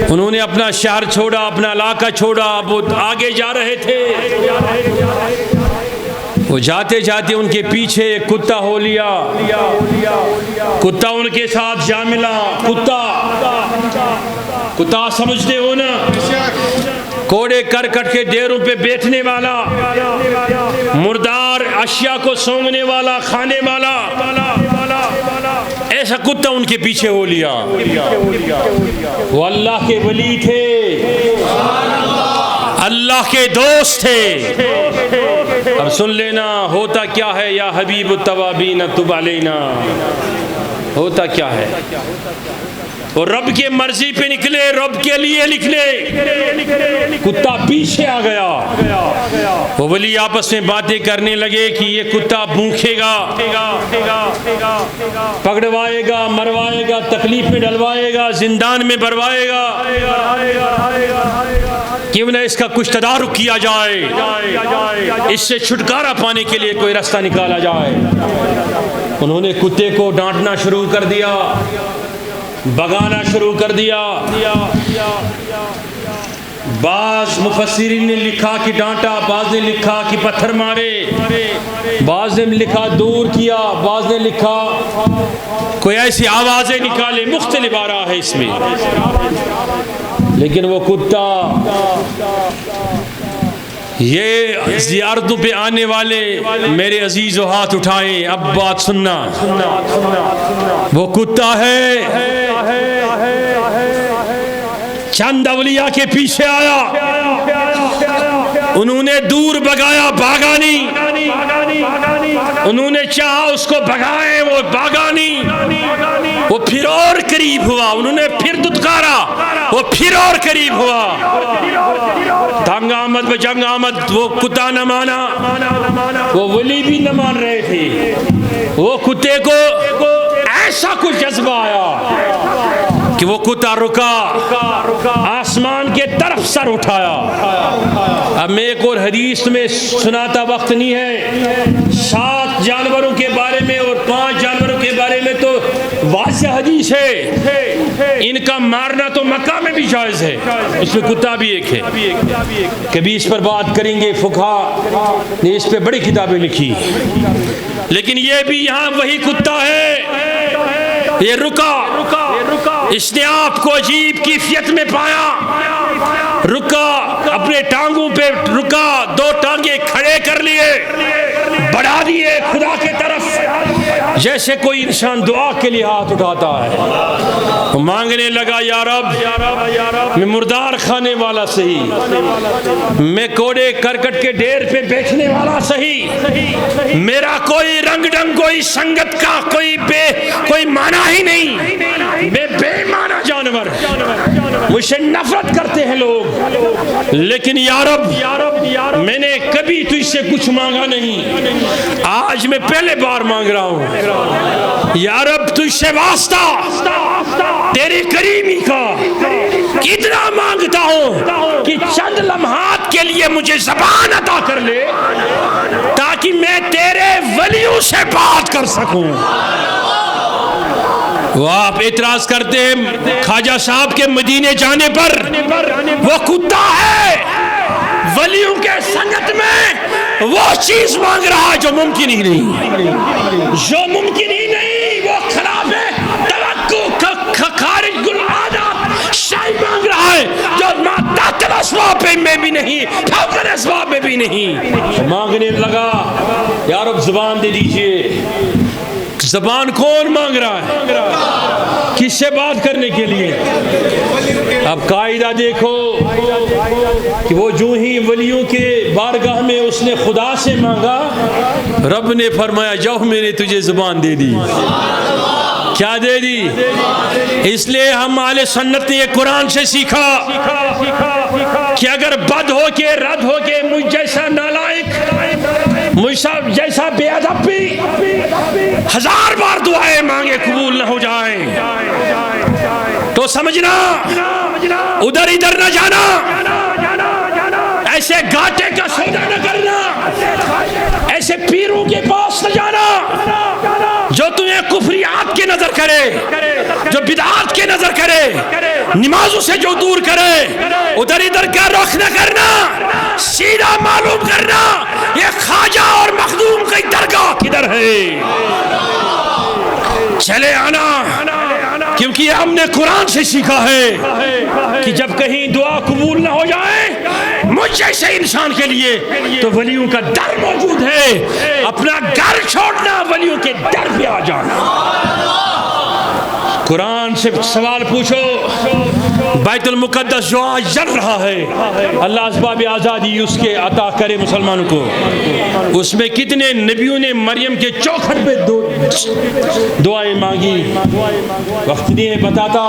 انہوں نے اپنا شہر چھوڑا اپنا علاقہ چھوڑا وہ آگے جا رہے تھے وہ جاتے جاتے ان کے پیچھے ایک کتا ہو لیا کتا ان کے ساتھ جا ملا کتا سمجھتے ہو نا کوڑے کر کٹ کے ڈیروں پہ بیٹھنے والا مردار اشیاء کو سونگنے والا کھانے والا ایسا کتا ان کے پیچھے ہو لیا وہ اللہ کے ولی تھے اللہ کے دوست تھے اب سن لینا ہوتا کیا ہے یا حبیب التوابین تب علینا ہوتا کیا ہے وہ رب کے مرضی پہ نکلے رب کے لیے نکلے کتا پیچھے آ گیا وہ ولی آپس میں باتیں کرنے لگے کہ یہ کتا بھوکے گا پکڑوائے گا مروائے گا تکلیف میں ڈلوائے گا زندان میں بھروائے گا کیوں نہ اس کا کچھ تدارک کیا جائے اس سے چھٹکارا پانے کے لیے کوئی راستہ نکالا جائے انہوں نے کتے کو ڈانٹنا شروع کر دیا بگانا شروع کر دیا بعض مفسرین نے لکھا کہ ڈانٹا بعض نے لکھا کہ پتھر مارے بعض نے لکھا دور کیا بعض نے لکھا کوئی ایسی آوازیں نکالے مختلف آ رہا ہے اس میں لیکن وہ کتا یہ زیارتوں پہ آنے والے میرے عزیز و ہاتھ اٹھائیں اب بات سننا وہ کتا ہے چند اولیاء کے پیچھے آیا، انہوں نے دور بگایا، بھاگا نہیں، انہوں نے چاہا اس کو بھگائے، وہ بھاگا نہیں، وہ پھر اور قریب ہوا، انہوں نے پھر دھتکارا، وہ پھر اور قریب ہوا، تنگ آمد بجنگ آمد، وہ کتا نہ مانا، وہ ولی بھی نہ مان رہے تھے، وہ کتے کو ایسا کچھ جذبہ آیا کہ وہ کتا رکا، آسمان کے طرف سر اٹھایا۔ اب میں ایک اور حدیث میں سناتا، وقت نہیں ہے، 7 جانوروں کے بارے میں اور 5 جانوروں کے بارے میں تو واضح حدیث ہے، ان کا مارنا تو مکہ میں بھی جائز ہے، اس میں کتا بھی ایک ہے، کبھی اس پر بات کریں گے، فقہا نے اس پہ بڑی کتابیں لکھی، لیکن یہ بھی یہاں وہی کتا ہے، یہ رکا، اس نے آپ کو عجیب کیفیت میں پایا، رکا، اپنے ٹانگوں پہ رکا، 2 ٹانگیں کھڑے کر لیے، بڑھا دیے خدا کے طرف، جیسے کوئی انسان دعا کے لیے ہاتھ اٹھاتا ہے، مانگنے لگا، یا رب میں مردار کھانے والا صحیح، میں کوڑے کرکٹ کے ڈھیر پہ بیچنے والا صحیح، میرا کوئی رنگ ڈنگ، کوئی سنگت کا کوئی معنی ہی نہیں، میں بے معنی جانور، مجھ سے نفرت کرتے ہیں لوگ، لیکن یا رب میں نے کبھی تجھ سے کچھ مانگا نہیں، آج میں پہلے بار مانگ رہا ہوں، یا رب تجھ سے واسطہ تیری کریمی کا، کتنا مانگتا ہوں کہ چند لمحات کے لیے مجھے زبان عطا کر لے تاکہ میں تیرے ولیوں سے بات کر سکوں۔ وہ آپ اعتراض کرتے ہیں خواجہ صاحب کے مدینے جانے پر، وہ کتا ہے، ولیوں کے سنگت میں وہ چیز مانگ رہا ہے جو ممکن ہی نہیں، جو ممکن ہی نہیں، وہ خلاف توقع، خارج العادات شاہی مانگ رہا ہے جو تحت الاسباب میں بھی نہیں، فوق الاسباب میں بھی نہیں، مانگنے لگا، یا رب زبان دے دیجئے۔ زبان کون مانگ رہا ہے؟ کس سے بات کرنے کے لیے؟ اب قاعدہ دیکھو کہ وہ جو ہی ولیوں کے بارگاہ میں اس نے خدا سے مانگا، رب نے فرمایا جاؤ میں نے تجھے زبان دے دی۔ کیا دے دی؟ اس لیے ہم اہل سنت نے یہ قرآن سے سیکھا کہ اگر بد ہو کے، رد ہو کے، مجھ جیسا نالائق، مجھ جیسا بے ادب بھی 1000 بار دعائیں مانگے قبول نہ ہو جائیں تو سمجھنا ادھر ادھر نہ جانا، ایسے گاٹے کا سودا نہ کرنا، ایسے پیروں کے پاس نہ جانا جو تمہیں کفریات کے نظر کرے، جو بدعات کے نظر کرے، نمازوں سے جو دور کرے، ادھر ادھر کا رخ نہ کرنا، سیدھا معلوم کرنا یہ خواجہ اور مخدوم کی درگاہ کدھر ہے، چلے آنا، کیونکہ ہم نے قرآن سے سیکھا ہے کہ جب کہیں دعا قبول نہ ہو جائے مجھ جیسے انسان کے لیے تو ولیوں کا ڈر موجود ہے، اپنا گھر چھوڑنا، ولیوں کے ڈر پہ آ جانا۔ قرآن سے سوال پوچھو، بیت المقدس جو آج جل رہا ہے، اللہ اسباب آزادی اس کے عطا کرے مسلمانوں کو، اس میں کتنے نبیوں نے مریم کے چوکھٹ پہ دعائیں مانگی، وقت نہیں ہے بتاتا۔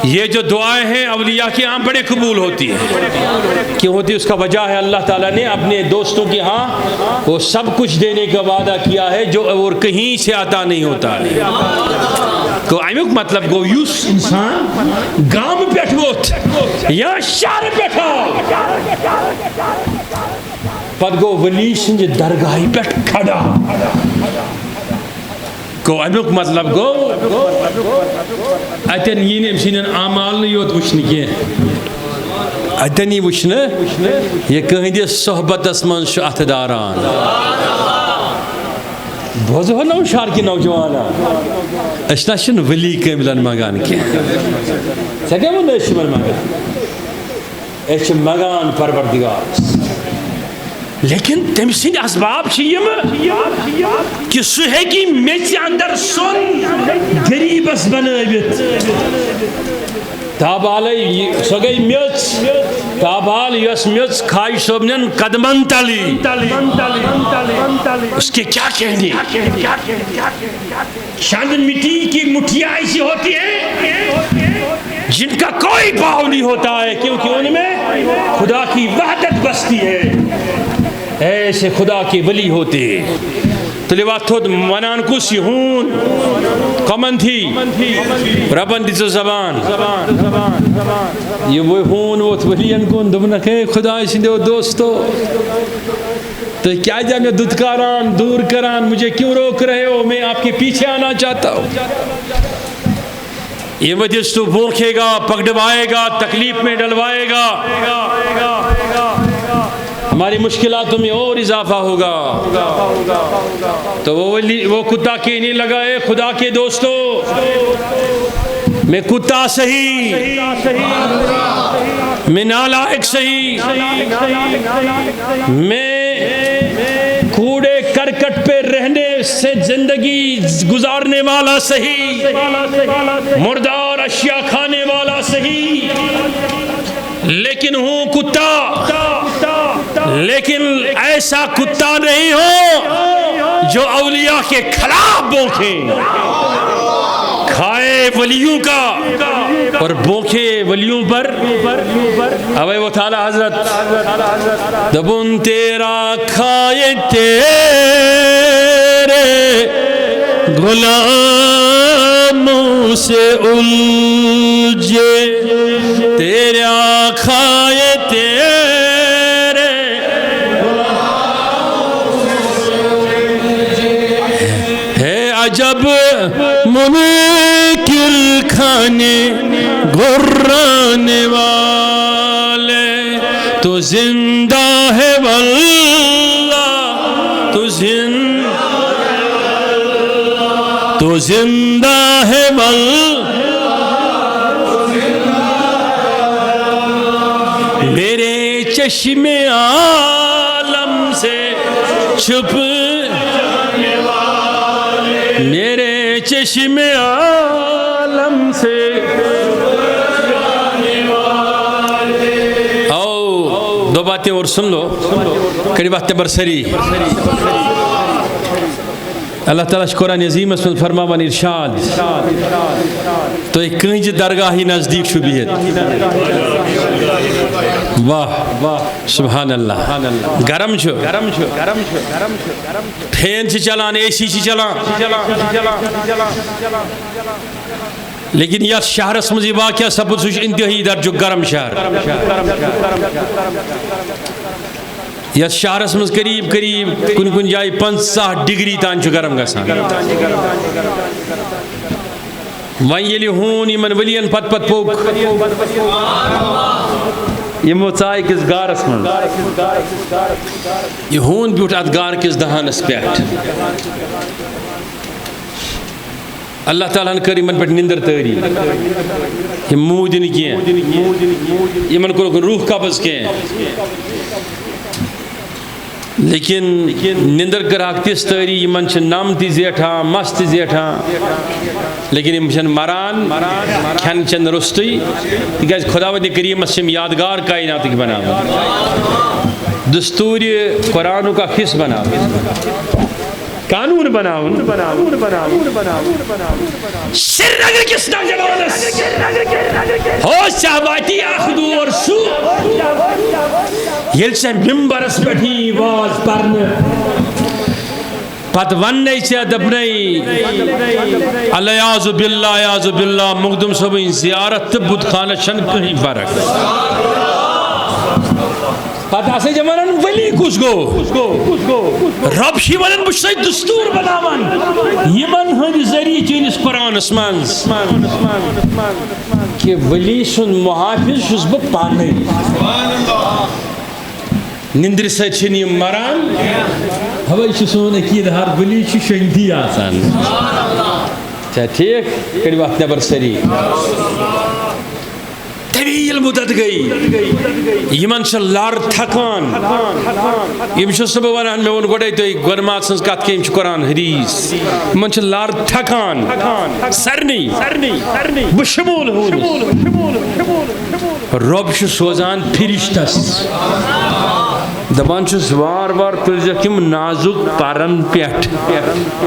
یہ جو دعائیں ہیں اولیاء کے ہاں بڑے قبول ہوتی ہیں، کیوں ہوتی؟ اس کا وجہ ہے اللہ تعالیٰ نے اپنے دوستوں کے ہاں وہ سب کچھ دینے کا وعدہ کیا ہے جو اور کہیں سے عطا نہیں ہوتا ہے۔ تو امیک مطلب گو یوس انسان گام پیٹھ ووت یا شہر پیٹھا پت گو ولی سنجھ درگاہی پیٹھ کھڑا، گو امیک مطلب گو اتن یہ امسین اعمال یوت وچھن کی، اتن یہ وچھن یہ کہندس صحبتس من اتھ داران۔ بوزو نو شہر کی نوجوانا اس نہ ولی کاملن مگان کی سکے وہ نش مگان اس مگان پروردگار، لیکن تم سند اسباب کہ سہ ہیکی میچ اندر سن غریبس بنوت، تابالی سو گئی میچ تابال یس میچ کھائی صبنن قدمن تلی اس کے کیا کہنے چند مٹی کی مٹھیاں ایسی ہوتی ہیں جن کا کوئی پاؤ نہیں ہوتا ہے کیونکہ ان میں خدا کی وحدت بستی ہے ایسے خدا کے ولی ہوتے تلیواتھود منان کو سیہون کمن تھی ربن دیزو زبان یہ وہ ہون وہ تولین کن دمنا کہ خدا اسی دے دوستو تو کیا جا میں دودکاران دور کران مجھے کیوں روک رہے ہو میں آپ کے پیچھے آنا چاہتا ہوں یہ وجہ تو بھوکھے گا پکڑوائے گا تکلیف میں ڈلوائے گا ہماری مشکلاتوں میں اور اضافہ ہوگا تو وہ کتا کہنے لگا اے خدا کے دوستو میں کتا صحیح میں نالائق صحیح میں کوڑے کرکٹ پہ رہنے سے زندگی گزارنے والا صحیح مردار اشیاء کھانے والا صحیح لیکن ہوں کتا لیکن ایسا کتا نہیں ہو جو اولیاء کے خلاف بونکھیں کھائے ولیوں کا اور بونکھے ولیوں پر اب وہ تعالی حضرت دبن تیرا کھائے تیرے غلاموں سے الجھے تیرا کھائے تیرے عجب منکر کھانے گھرانے والے تو زندہ ہے واللہ تو زندہ ہے واللہ میرے چشم عالم سے چھپ میرے چشم عالم سے او دو باتیں اور سن لو کڑی باتیں برسری اللہ تعالیٰ قرآن عظیم اس میں فرماوان ارشاد تو ایک کنج درگاہی نزدیک شبیت واہ سبحان اللہ گرم چھو پھین سے چلان اے سی سے چلان لیکن یہ شہر اسم زی واقعہ سب سوچ انتہائی درجو گرم شہر یہ شہر اسم قریب کن جائی 50 ڈگری تان چھو گرم گسان وائن یلی ہون یمن ولین پت پوک یہ موچائی کس گار اسمان یہ ہون بیوٹ ات گار کس دہان اس پیٹ اللہ تعالیٰ نے کری من پر نندر تاری یہ موج نہیں کیے یہ من کو روح قبض کیے لیکن نندر گراک تیس تاری یہ من چھن نام تی زیٹھا مست زیٹھا لیکن یہ من مران کھن چند رستی تیکہ خداوند کریم اسم یادگار کائنات کی بنا دستور قرآن کا خص بنا قانون بناؤن سر اگر کس نہ جبانس ہو شہباتی آخدو اور سو یل سے ممبرس بیٹھی واز پرنے پت وننے سے دبنئی علیہ باللہ مقدم صبح زیارت بدھ خانہ شن کہیں فرق پتہ سے جمانن ولی کس گو رب شیوانن بشتائی دستور بناوان یہ من ہن ذریعہ چینس قرآن اسمان کہ ولی سن محافظ شس با پانے نندر سے چھنی مران ہوائی شسون اکید ہر ولی چی شہدی آسان چاہے ٹھیک کڑی وقت نبر سری طویل مدت گئی یمن چھ لار تھکان یم چھس بہ ونان مے ون گوڑے تُہۍ گۄڈٕمات سٕنٛز کتھ کیٚم چھِ قرآن حدیث یمن چھ لار تھکان سارنٕے بہ شموٗل رۄب چھُ سوزان فرشتس دپان چھُس وار وار تُلزیٚکھ یِم نازُک پرن پٮ۪ٹھ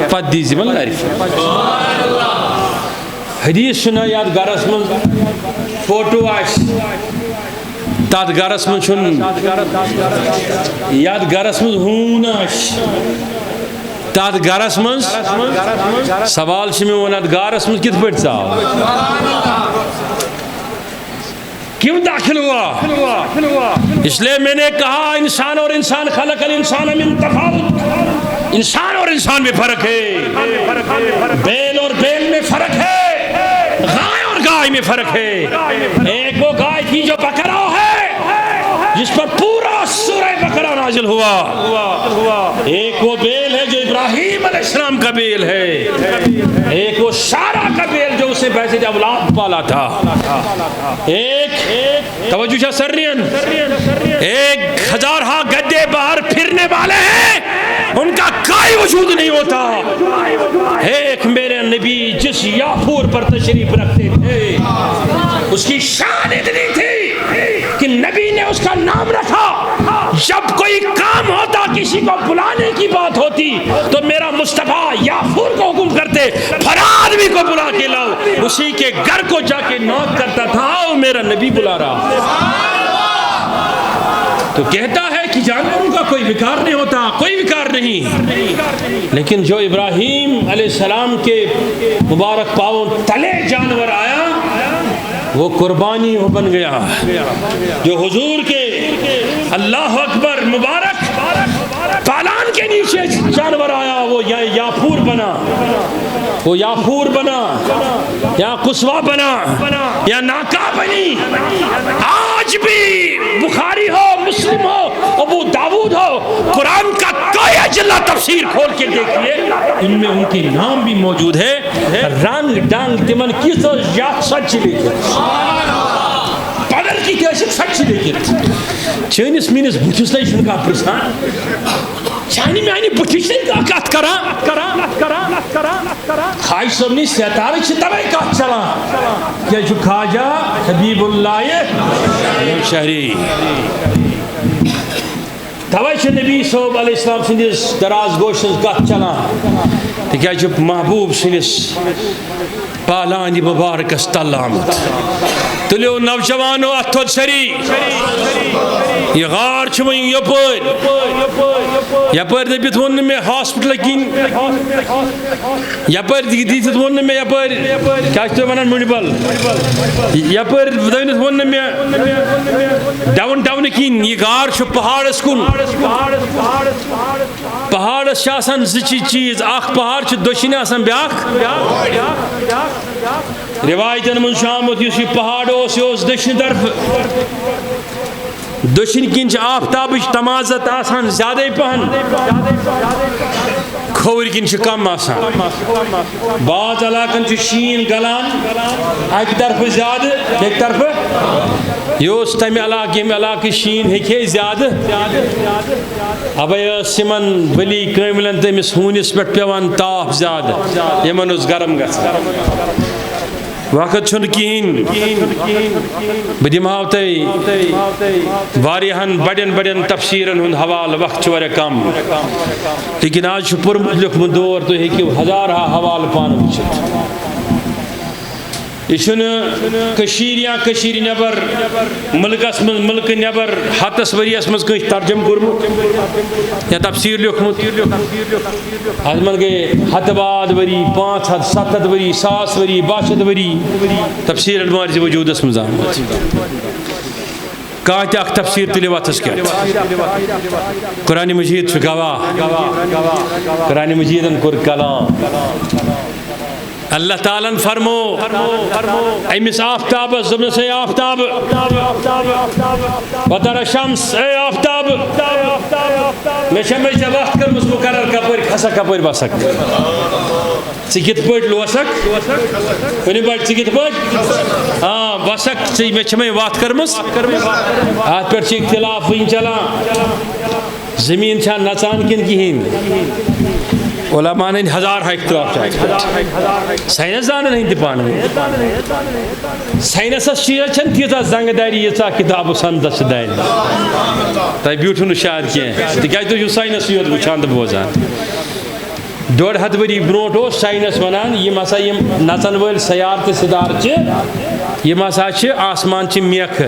پتہٕ دیٖزِ یِمن لرِ حدیث چھُنہ یتھ گرس منٛز فوٹو آسہِ تتھ گرس منٛز چھُنہٕ یتھ گرس منٛز ہوٗن آسہِ تتھ گرس منٛز سوال چھُ مےٚ ووٚن اتھ گارس منٛز کِتھ پٲٹھۍ ژاو کیوں داخل ہوا اس لیے میں نے کہا انسان اور انسان خلق الانسان من تفاوت انسان اور انسان میں فرق ہے بیل اور بیل میں فرق ہے گائے اور گائے میں فرق ہے ایک وہ گائے تھی جو بکرا ہے جس پر پورا سورہ بقرہ نازل ہوا ایک وہ بیل ہے جو ابراہیم علیہ السلام کا بیل ہے ایک وہ سارا کا بیل جو اسے بیسے اولاد پالا تھا ایک توجہ شاہ سرین ایک ہزارہ گدے باہر پھرنے والے ہیں ان کا کوئی وجود نہیں ہوتا ایک میرے نبی جس یافور پر تشریف رکھتے تھے اس کی شان اتنی تھی کہ نبی نے اس کا نام رکھا جب کوئی کام ہوتا کسی کو بلانے کی بات ہوتی تو میرا مصطفیٰ یافور کو حکم کرتے فراد بھی کو بلا کے لاؤ اسی کے گھر کو جا کے نوک کرتا تھا وہ میرا نبی بلا رہا تو کہتا ہے کہ جانوروں کا کوئی وکار نہیں ہوتا کوئی وکار نہیں لیکن جو ابراہیم علیہ السلام کے مبارک پاؤں تلے جانور آیا وہ قربانی ہو بن گیا جو حضور کے اللہ اکبر مبارک پالان کے نیچے جانور آیا وہ یافور بنا وہ یافور بنا یا قصوا بنا یا ناکا بنی آج بھی بخاری ہو مسلم ہو ابو داود ہو قرآن کا کوئی اجلہ تفسیر کھول کے دیکھئے ان میں ان کے نام بھی موجود ہے رنگ ڈنگ تمن کیسو یا سچ لیکن پدر کی کیسے سچ لیکن چینس مینس بچس لئی شنکا پرسان چانی میں آئینی بچس لئی کات کرا خواہی سبنی سیتارے چھے تبائی کات چلا کیا جو کھاجا حبیب اللہ شہری تبائی چھے نبی صلی علیہ السلام سندس دراز گوشت کات چلا کیا جو محبوب سندس پالانی مبارک استال آمد تلیو نوجوانو اتھو سری یہ غار چھوئیں یپر دبیت ون میں ہاسپٹل کین یپر دیت ون میں یپر کیا چھتے ونان منیبل یپر دبیت ون میں ڈاؤن ٹاؤن کین یہ غار چھو پہاڑ اسکن پہاڑ شاسن زچی چیز آخ پہاڑ چھو دوشین آسان بیاخ روایتن من شامت یوسی پہاڑ اس دشن طرف دشن کنچ آفتابش تمازت آسان زیادہ پہن کھوری کنچ کم آسان بعض علاقن چھ شین گلان ایک طرف زیادہ ایک طرف یوس تمی علاقی شین ہکے زیادہ اب سمن ولی کاملن تمس ہونس پہ پیوان تاپ زیادہ یمن اس گرم گھر وقت چھن کین بدیم ہاوتے واریہن بڑین تفسیرن ہن حوال وقت چھوڑے کم لیکن آج چھو پر لکھم دور تو ہے کہ ہزارہ حوال پان وچھت یہ کشیر کشیر نبر ملکس من ملک نبر ہتس وریس مز کچھ ترجم کورمت یا تفسیر لیکھمت از من گئے ہتھ بعد وری 500 700 وری 1000 وری 1200 وری تفسیر المارز وجود اس مزامت کہتے اک تفسیر تلیوات اس کے قرآن مجید گواہ قرآن مجید ان کر کلام اللہ تعالیٰ فرمو امس آفتاب زمن سے آفتاب وطر شمس اے آفتاب میں شمس سے وقت کر مس مقرر کپر کھسا کپر بسک ژٕ کِتھ پٲٹھۍ لوسکھ کُنہِ پٲٹھۍ ژٕ کِتھ پٲٹھۍ وسکھ ژٕ مےٚ چھِ مےٚ وَتھ کٔرمٕژ اَتھ پٮ۪ٹھ چھِ اختلاف وٕنۍ چلان زٔمیٖن چھا نژان کِنہٕ کِہیٖنۍ علماءن ہٕنٛدۍ ہزار اختلاف چھِ اَتھ پٮ۪ٹھ ساینس دانن ہٕنٛدۍ تہِ پانہٕ ؤنۍ ساینسس چھنہٕ تیٖژاہ زنٛگہٕ دارِ ییٖژاہ کِتابہٕ سندس چھِ دارِ تۄہہِ بیوٗٹھوٕ نہٕ شاید کینٛہہ تِکیٛازِ تُہۍ چھِو ساینسٕے یوت وٕچھان تہٕ بوزان 150 ؤری برونٛٹھ اوس ساینس ونان یِم ہسا یِم نژن وٲلۍ سیارٕ تہٕ سِدارٕ چھِ یِم ہسا چھِ آسمانچہِ میکھٕ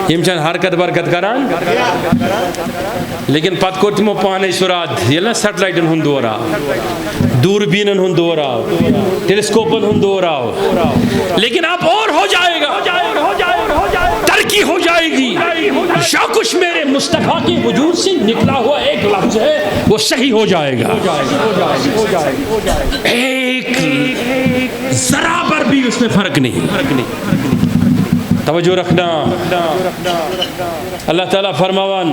یِم چھنہٕ حرکت برکت کران لیکن پتہٕ کوٚر تِمو پانے سُراد ییٚلہِ نا سیٹلایٹن ہُنٛد دور آو دوربیٖنن ہُنٛد دور آو ٹیلیسکوپن ہُنٛد دور آو لیکن اب اور ہو جائے گا ترقی ہو جائے گی جو کچھ میرے مصطفیٰ کے وجود سے نکلا ہوا ایک لفظ ہے وہ صحیح ہو جائے گا ایک ذرا پر بھی اس میں فرق نہیں توجہ رکھنا اللہ تعالیٰ فرماوان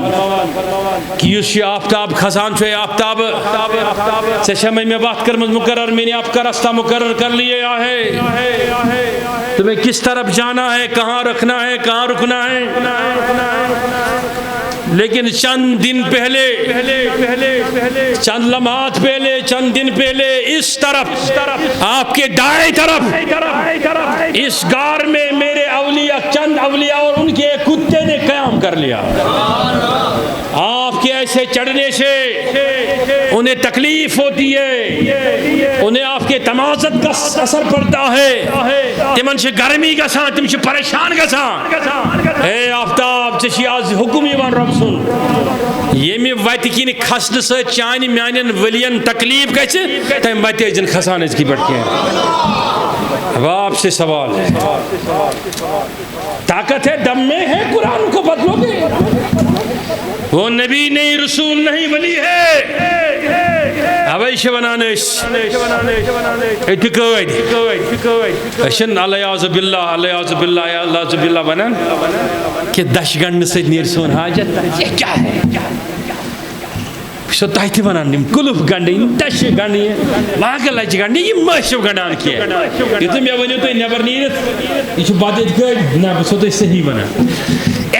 کہ یُس یہ آفتاب کھسان چھُ آفتاب ژےٚ چھےٚ مےٚ وَتھ کٔرمٕژ مقرر میں نے آپ کا راستہ مقرر کر لیا ہے تمہیں کس طرف جانا ہے کہاں رکھنا ہے کہاں رکنا ہے لیکن چند دن پہلے چند لمحات پہلے چند دن پہلے اس طرف آپ کے دائیں طرف اس غار میں میرے اولیاء چند اولیاء اور ان کے کتے نے قیام کر لیا آپ کے ایسے چڑھنے سے انہیں تکلیف ہوتی ہے انہیں آپ کے تمازت کا اثر پڑتا ہے تمن سے گرمی گژھان تم سے پریشان گژھان اے آفتاب ژےٚ چھی آز حکم یِوان رۄب سُنٛد ییٚمہِ وتہِ کِنۍ کھسنہٕ سۭتۍ چانہِ میانٮ۪ن ؤلین تکلیف گژھِ تمہِ وتہِ ٲسۍزن کھسان أزکہِ پٮ۪ٹھ کینٛہہ اب آپ سے سوال ہے طاقت ہے دم میں ہے قرآن کو بدلو گے وہ نبی نہیں رسول نہیں ولی ہے اوے چھِ ونان أسۍ أسۍ چھِنہٕ الیاذ باللہ ونان کہ دش گنڈنہٕ سۭتۍ نیرِ سون حاجت یہ کیا ہے سو تۄہہِ تہِ ونان یِم کُلُف گنڈٕنۍ دش گنڈٕنۍ لاگہٕ لچہِ گنڈٕنۍ یِم مہ ٲسِو گنڈان کینٛہہ یُتھُے مےٚ ؤنِو تُہۍ نٮ۪بر نیٖرِتھ یہِ چھُ بد اعتقٲدی نہ بہٕ چھُسو تۄہہِ صحیح ونان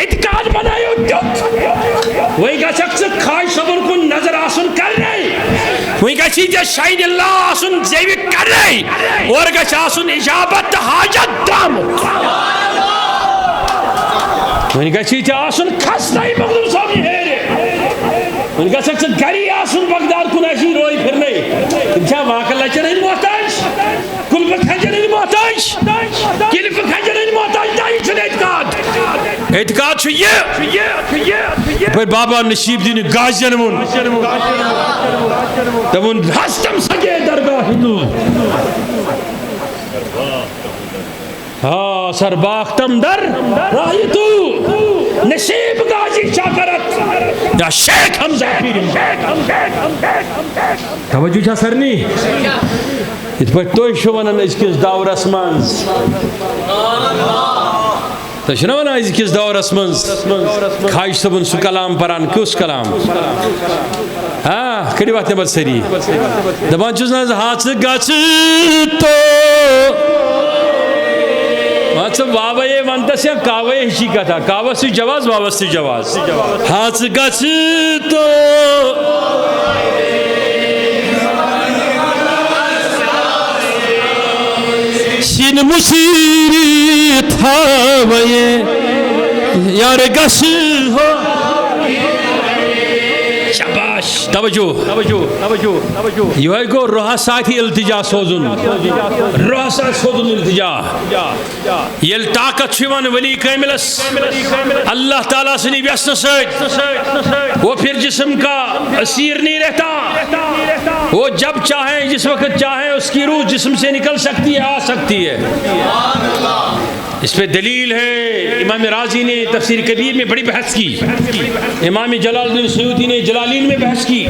اعتقاد بنٲیِو تیُتھ وۄنۍ گژھکھ ژٕ خاج صٲبُن کُن نظر آسُن کرنے وۄنۍ گژھی ژےٚ شاہِدِ اللہ آسُن زیوِ کرنے اورٕ گژھِ آسُن اجابت تہٕ حاجت درٛامُت وۄنۍ گژھی ژےٚ آسُن کھسنَے مخدوٗم صٲبنہِ ہیرِ وۄنۍ گژھکھ ژٕ گری آسُن بغداد کُن آسی روے پھِرنے تِم چھا واکہٕ لچن ہٕنٛدۍ محتاج کُلفہٕ کھنجن ہٕنٛدۍ محتاج کِلفہٕ کھنجن ہٕنٛدۍ محتاج تۄہہِ چھُنہٕ اعتقاد چھُ یہِ بابا نصیب دیٖن غازین ووٚن دوٚپُن ہستم سجے درگاہ ہندو سر باختم در راہی تو نصیب غازی شاکرت یا شیخ حمزہ پیرم توجہ چھا سرنی یِتھ پٲٹھۍ تُہۍ چھِو ونان أزکِس دورس منٛز تُہۍ چھِو نا ونان أزکِس دورس منٛز خاج صٲبُن سُہ کلام پران کُس کلام کٔڑِو اتھ نٮ۪بر سٲری دپان چھُس نہ حظ ہاژٕ گژھِ تو ژٕ واوے ونتس یا کاوے ہِشی کتھا کاوس تہِ جواز واوس تہِ جواز ہاژٕ گژھِ تو سِن مُصیٖری تھاوے یار گژھِ ہو شاباش توجہ یہ گو روحس ساتھی التجا سوزن روحس ساتھ سوزن التجا یل طاقت چھوان ولی کاملس اللہ تعالیٰ سے نہیں ویسن ساتھ وہ پھر جسم کا اسیر نہیں رہتا وہ جب چاہے جس وقت چاہے اس کی روح جسم سے نکل سکتی ہے آ سکتی ہے اس پہ دلیل ہے امام رازی نے تفسیر کبیر میں بڑی بحث کی امام جلال الدین سیوطی نے جلالین میں بحث کی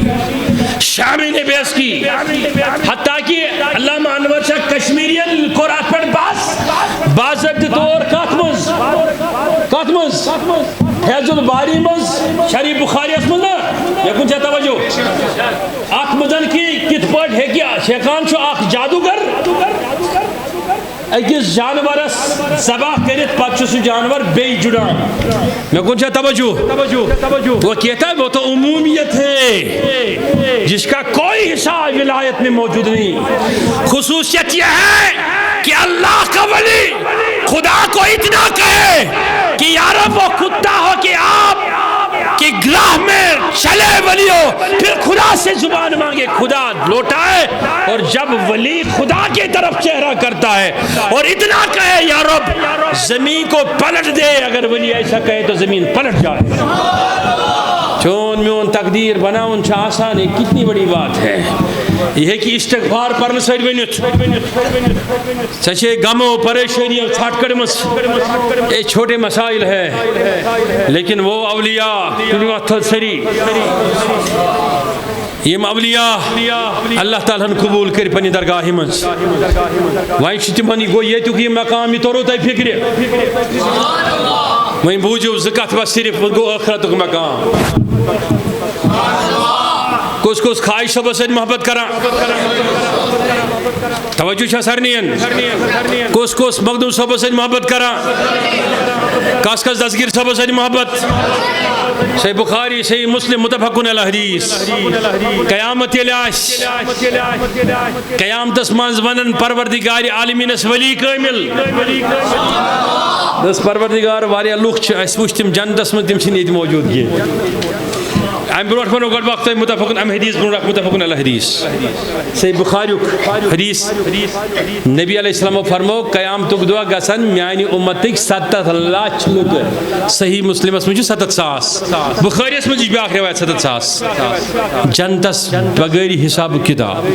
شامی نے بحث کی حتیٰ کہ علامہ انور شاہ کشمیریان کو رات پر باضابطہ طور کاتمز فیض الباری مز شریف بخاری اسمنا مے کن توجہ ات مزن کی کت پٹ ہیکان جادوگر اکس جانورس ذبح کرت پتہ سہ جانور بی جڑان مے کن توجہ وہ کہتا ہے وہ تو عمومیت ہے جس کا کوئی حساب ولایت میں موجود نہیں. خصوصیت یہ ہے کہ اللہ کا ولی خدا کو اتنا کہے کہ یا رب وہ کتا ہو کہ آپ کہ گراہ میں چلے ولی ہو پھر خدا سے زبان مانگے خدا لوٹائے. اور جب ولی خدا کی طرف چہرہ کرتا ہے اور اتنا کہے یا رب زمین کو پلٹ دے, اگر ولی ایسا کہے تو زمین پلٹ جائے. چون میون تقدیر بناؤن آسان ہے, کتنی بڑی بات ہے. یہ کہ استغفار پرن سۭتۍ ؤنِتھ سچے غمو پریشانیوں ژھٹ کڑمٕژ یہ چھوٹے مسائل ہے, لیکن وہ اولیاء سری یم اولیاء اللہ تعالیٰ قبول کر پنہ درگاہ مز وۄنۍ چھُ تِمن گوٚو ییٚتیُک یہِ مقام یہِ توٚرو تۄہہِ فِکرِ وۄنۍ بوٗزِو زٕ کتھ بس صرف گوٚو ٲخرتُک مقام. کس کس خواہش صبح سے محبت کرا توجہ چھا سرنین کس کس مخدوم صبح سے محبت کرا کس کس دستگیر صبح سے محبت. صحیح بخاری صحیح مسلم متفقن علی حدیث قیامت یلاس قیامتس منز ونن پروردگار عالمینس ولی کامل دس پروردگار واریاہ لوک چھ اس وچھ تم جنتس من تم چھن یت موجود کینٛہہ. ام برونٹ پنو گۄڈٕ وقت متفقن ام حدیث برونٹ متفقن علی حدیث صحیح بخاری حدیث نبی علیہ السلام فرمو قیامتک دۄہ گژھن میانہِ امتٕکۍ 7 لچھ لُکھ. صحیح مسلمس منٛز چھُ 7,000 بخاریس منٛز چھِ بیاکھ روایت 7,000 جنتس بغٲر حساب کتاب.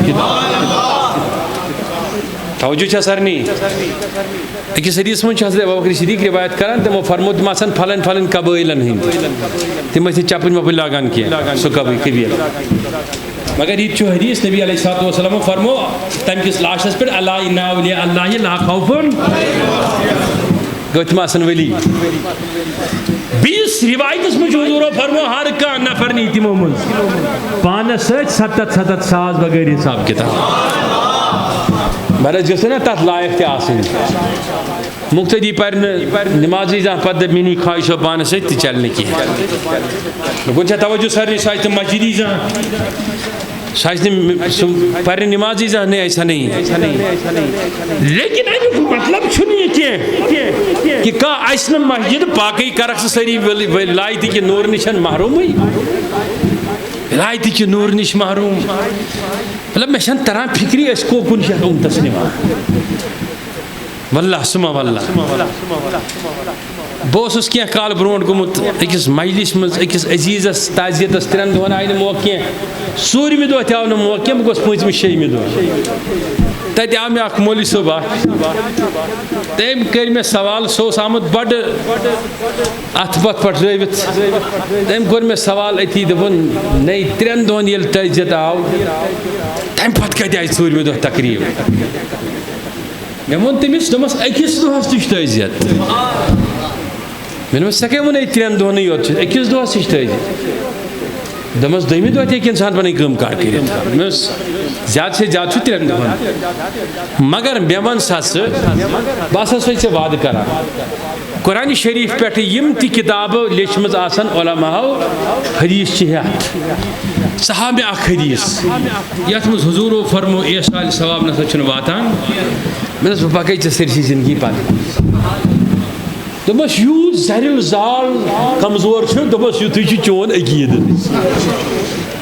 توجہ چھا سرنی اکس حدیث من حضرت ابوبکر صدیق روایت کران تمو فرمو تم آسان پھلن پھلن قبائلن ہند تم چپن وپن لاگان کی سہ قبیل مگر یہ حدیث نبی علیہ الصلوۃ والسلام فرمو تم کس لاشس پہ اللہ ان اولیاء اللہ لا خوف گو تم آسان ولی. بیس روایتس من حضور فرمو ہر کان نفر نی تمو من پانس ست 7,000 بغیر حساب کتاب. برس گھس نا تر لائق تین مقتدی پر نمازی زان پتہ منی خواہش و پانس ست چلنے کی کن توجہ سر سہ مسجدی زان پر نمازی زان نہیں ایسا نہیں. لیکن امیک مطلب یہ کہ کس نا مسجد باقی کرک ساری لائت کہ نور نشن محروم لائت کہ نور نش محروم. مطلب میں چھن تران فکری اس کو کن شاہ امتس نمان واللہ سما واللہ بہس کیا کال برونٹ گومت اکس مجلس مز اکس عزیزس تعزیتس 3 دہن آئی موقع ژوٗرمہِ دۄہ تہِ آو نہٕ موقع بہٕ گوس 5مہِ 6مہِ دۄہ تتہِ آو مےٚ اکھ مولوی صٲب اکھ تٔمۍ کٔرۍ مےٚ سوال سُہ اوس آمُت بڑٕ اتھٕ پتھ پٹھرٲوِتھ تٔمۍ کوٚر مےٚ سوال أتی دوٚپُن نَے 3 دۄہن ییٚلہِ تعزیت آو تمہِ پتہٕ کتہِ آیہِ 4مہِ دۄہ تقریٖب. مےٚ ووٚن تٔمِس دوٚپمس أکِس دۄہس تہِ چھُ تعزیت مےٚ دوٚپمس ژےٚ کیٛاہ ووٚنُے 3 دۄہنٕے یوت چھُ أکِس دۄہس تہِ چھُ تعزیت. دوٚپمس 2مہِ دۄہ تہِ ہیٚکہِ اِنسان پنٕنۍ کٲم کار کٔرِتھ. مےٚ اوس زیادٕ سے زیادٕ چھُ 3 دۄہن مگر مےٚ وَن سا ژٕ بہٕ ہسا چھُسے ژےٚ وعدٕ کران قرآنِ شریٖف پٮ۪ٹھٕ یِم تہِ کِتابہٕ لیچھمٕژ آسن علماہو حدیث چھِ ہٮ۪تھ ژٕ ہاو مےٚ اکھ حدیث یتھ منٛز حضوٗرو فرمو ایٖسالہِ ثواب نسا چھُنہٕ واتان. مےٚ دوٚپُس بہٕ پکے ژےٚ سٲرسٕے زندگی پتہٕ. دوٚپمس یوٗت زرِل زال کمزور چھُ دوٚپمس یُتھُے چھُ چون عقیٖدٕ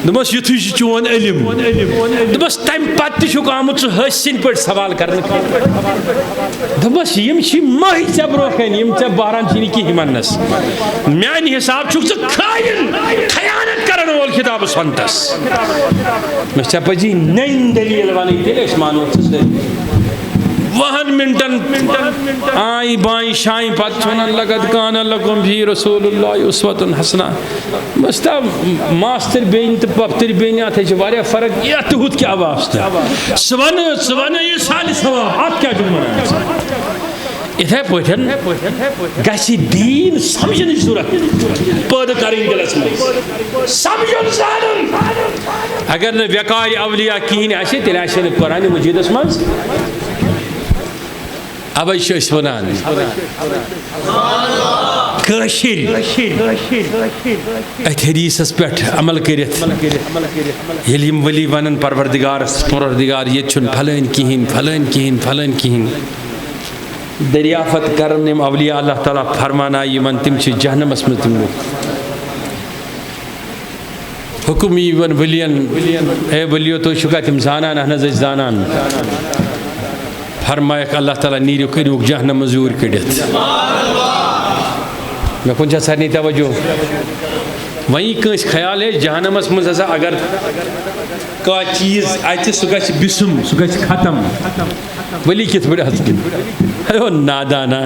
دوٚپمس یُتھُے چھُ چون علم دوٚپمس تمہِ پتہٕ تہِ چھُکھ آمُت ژٕ حٲسِن پٲٹھۍ سوال کرنہٕ خٲطرٕ. دوٚپمس یِم چھی مٔہۍ ژےٚ برونٛہہ کَنہِ یِم ژےٚ بہران چھی نہٕ کِہیٖنۍ وننس میانہِ حساب چھُکھ ژٕ خاین خیانت کرن وول خطابہٕ سۄنتس. مےٚ چھےٚ پزی نٔنۍ دٔلیٖل ونٕنۍ تیٚلہِ أسۍ مانو ژٕ سٲری 20 منٹن آئی بائیں شائیں پتہ ونان لگت کان لکم فی رسول اللہ اسوۃ حسنہ. مستا ماستر بین تو پپتر بین اتھ چھ واریاہ فرق یہ تہت کیا واسطہ سوان یہ سال ثواب ات کیا جمع اتھے پوٹھن گسی دین سمجھنے صورت پید کریں دلس میں سمجھن زانن اگر نہ وقار اولیاء کہین آسے تیل آسے نہ قرآن مجیدس منز اب چھِ ونان کاشر ات حدیثس پہ عمل کرت ییٚلہِ یِم ولی ونن پروردگار یہ چھُنہٕ پھلٲنۍ کہین دریافت کرن یم اولیاء اللہ تعالیٰ فرمانا یمن تم چھ جہنمس مز تم حکم یون ولین اے ولیو تو چھکا تم زانان اہن حظ زانان فرمائک اللہ تعالیٰ نیرو کریوک جہنم زور کڑت میں کن سارنی توجہ وہیں کنس خیال ہے جہنمس مز ہسا اگر کا چیز ات سہ گژھِ بسم سہ گژھِ ختم ولی کت پہ ہو نادانا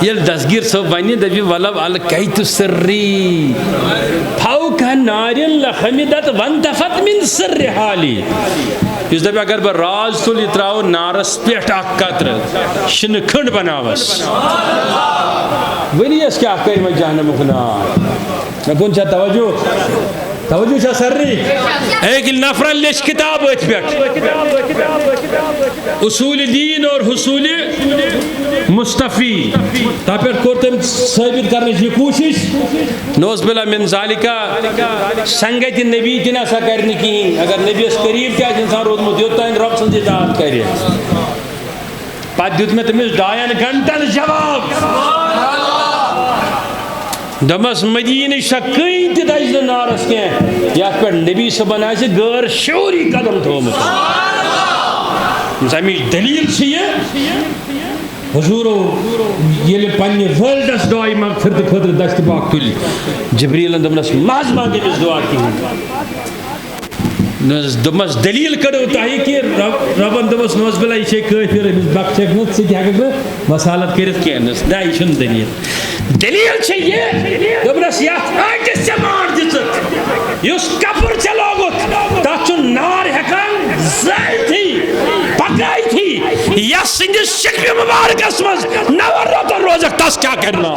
یل دسگیر صاحب ون دپی ولو الکیت سری فوق نار لخمدت وانتفت من سر حالی اس دپی اگر بہ راز تل یہ تراو نارس پہ اخ قطر شن کھنڈ بناوس ولی اس کیا کر میں جہنمک نار میں کون چاہ توجہ چھا سرری ایک نفر لیش کتاب ات پہ اصول دین اور حصول مصطفی تا پہ کورتم ثابت کرنے کی کوشش نوز بلا من ذالکا سنگت نبی تنا سا کرنے کی اگر نبی اس قریب کیا انسان روز مدیوتا ان رب سنجھ اطاعت کرے پات دیت میں تمہیں ڈائن گھنٹن جواب دمس مدینہ شکین تی دجل نارس کیا یا پر نبی صبح آئے غیر شعوری قدم تھومت زمین دلیل چیئے حضورو یہ پنی ورلڈس دعائی مغفرت خدر دست پاک تلی جبریل اندمنس ماز مانگے اس دعا کی دمس دلیل کرو تاہی کہ رب اندمس نوز بلا یہ کافر بک چکنت سے کیا کہ وصالت کرت کینس نا یہ چھن دلیل چاہیے دمنس یا آٹس سے مار دیت یس کپر چلوگت تا چون نار حکان زائل تھی پکائی تھی یا سنجھ شکل مبارک اسمز نور روتا روزک تاس کیا کرنا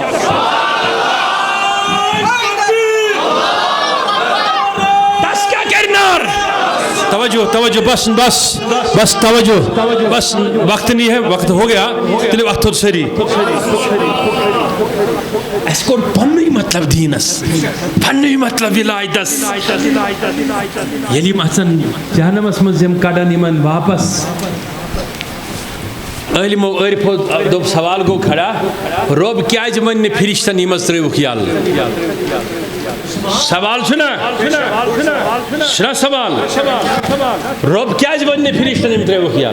تاس کیا کرنا توجہ بس توجہ بس وقت نہیں ہے وقت ہو گیا تیلے وقت ہوت سری اس کو پنوی مطلب دینس پنوی مطلب ولایتس یلی محسن جہنمس مزیم کڑن یمن واپس علم و عرف دو سوال گو کھڑا رب کیا جمن نے فرشتن یمز تریوک یا سوال سنا سوال رب کیا جمن نے فرشتن یمز تریوک یا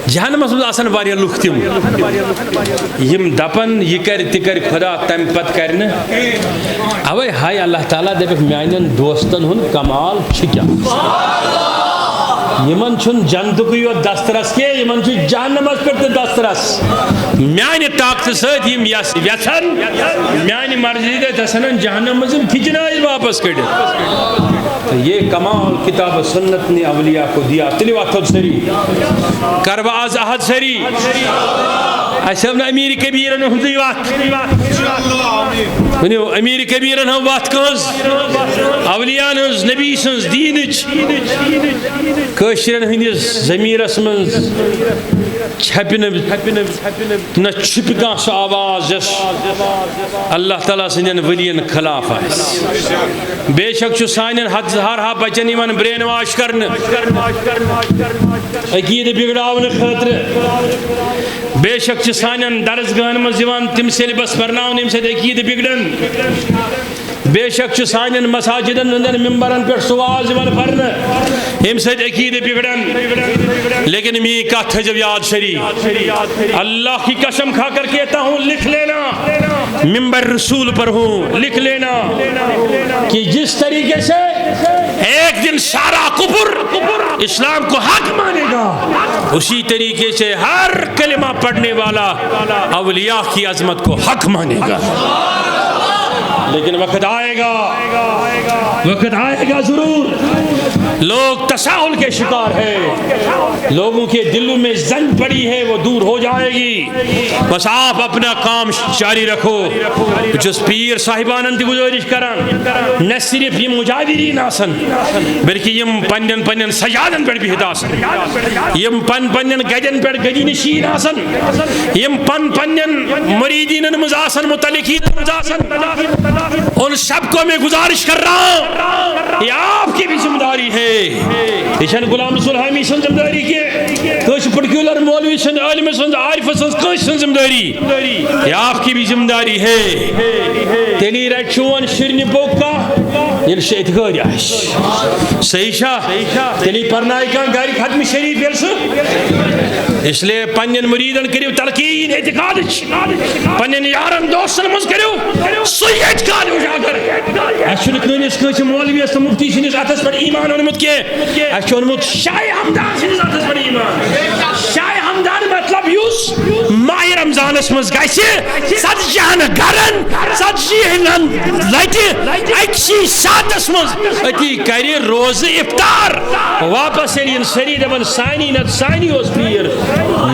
جہنمس مز آسان واریاہ لوک تم یم دپن یہ کر تکر خدا تم پت کرنے اوے ہائے اللہ تعالیٰ دپک میانن دوستن ہن کمال چھکیا یمن چھن جنتک یوت دسترس کے یمن چھ جہنمس پہ دسترس میانہ طاقت ست یم یس یژھن میانہ مرضی دے تسن جہنم مز کھچنائے واپس کڑت یہ کمال کتاب سنت نے اولیاء کو دیا تلی وقت سری کرب آز احد سری اسم امیر کبیرن ہندی وقت امیر کبیرن ہم وقت کنز اولیاء ہنز نبی سنز دینچ کشرن ہندس ضمیرس من چھپن نہ چھپ کان سو آواز جس اللہ تعالیٰ سندین ولین خلاف آئیس بے شک چھ سانین حد ہرہا بچن یمن برین واش کرن عقید بگڑاون خاطر بے شک چھ سانین درسگاہن مز یوان تم سیلبس پرناون یم سید عقید بگڑن بے شک چھ سانین مساجدن ہندن ممبرن پر سواز یوان پرن یم سید عقید بگڑن لیکن می کہت تھجو یاد شریف اللہ کی قسم کھا کر کہتا ہوں لکھ لینا ممبر رسول پر ہوں لکھ لینا کہ جس طریقے سے ایک دن سارا کفر اسلام کو حق مانے گا اسی طریقے سے ہر کلمہ پڑھنے والا اولیاء کی عظمت کو حق مانے گا لیکن وقت آئے گا ضرور لوگ تساہل کے شکار ہیں، لوگوں کے دلوں میں زنگ پڑی ہے، وہ دور ہو جائے گی. بس آپ اپنا کام جاری رکھو. جس پیر صاحبانن تہ گزارش کران نہ صرف یہ مجاورین آسن بلکہ یم پنن پنن سجادن پہ بہت آسن، یم پنن گدین پہ گدی نشین آسن، یم پنن مریدین مز آسن، متعلقین مز آسن. ان سب کو میں گزارش کر رہا ہوں، یہ آپ کی بھی ذمہ داری ہے. یہ چھن غلام رسول حامی سن ذمہ داری کے کچھ پرٹیکولر مولوی سن، عالم سن، عارف سن، کچھ سن ذمہ داری. یہ آپ کی بھی ذمہ داری ہے. تیلی رچون شرن بوکا یل شیط گھر آش صحیح شاہ تیلی پرنائی کان گھر ختم شریف یل سو. اس لیے پنن مریدن کریو تلقین اعتقاد، پنن یارن دوستن مز کریو سوی اعتقاد اجاگر. اچھن کنس کچھ مولوی است مفتی سنس اتس پر ایمان اونمت کی اچھ اونمت شاہ ہمدان سنس اتس پر ایمان. شاہ ہمدان مطلب یوس ماہ رمضانس مز گژھِ ژتجیہن گرن ژتجیہن لٹہِ اکسی ساتس مز اتی کرِ روزٕ افطار. واپس ییٚلہِ سٲری دپن سانی نت سانی اوس پیر،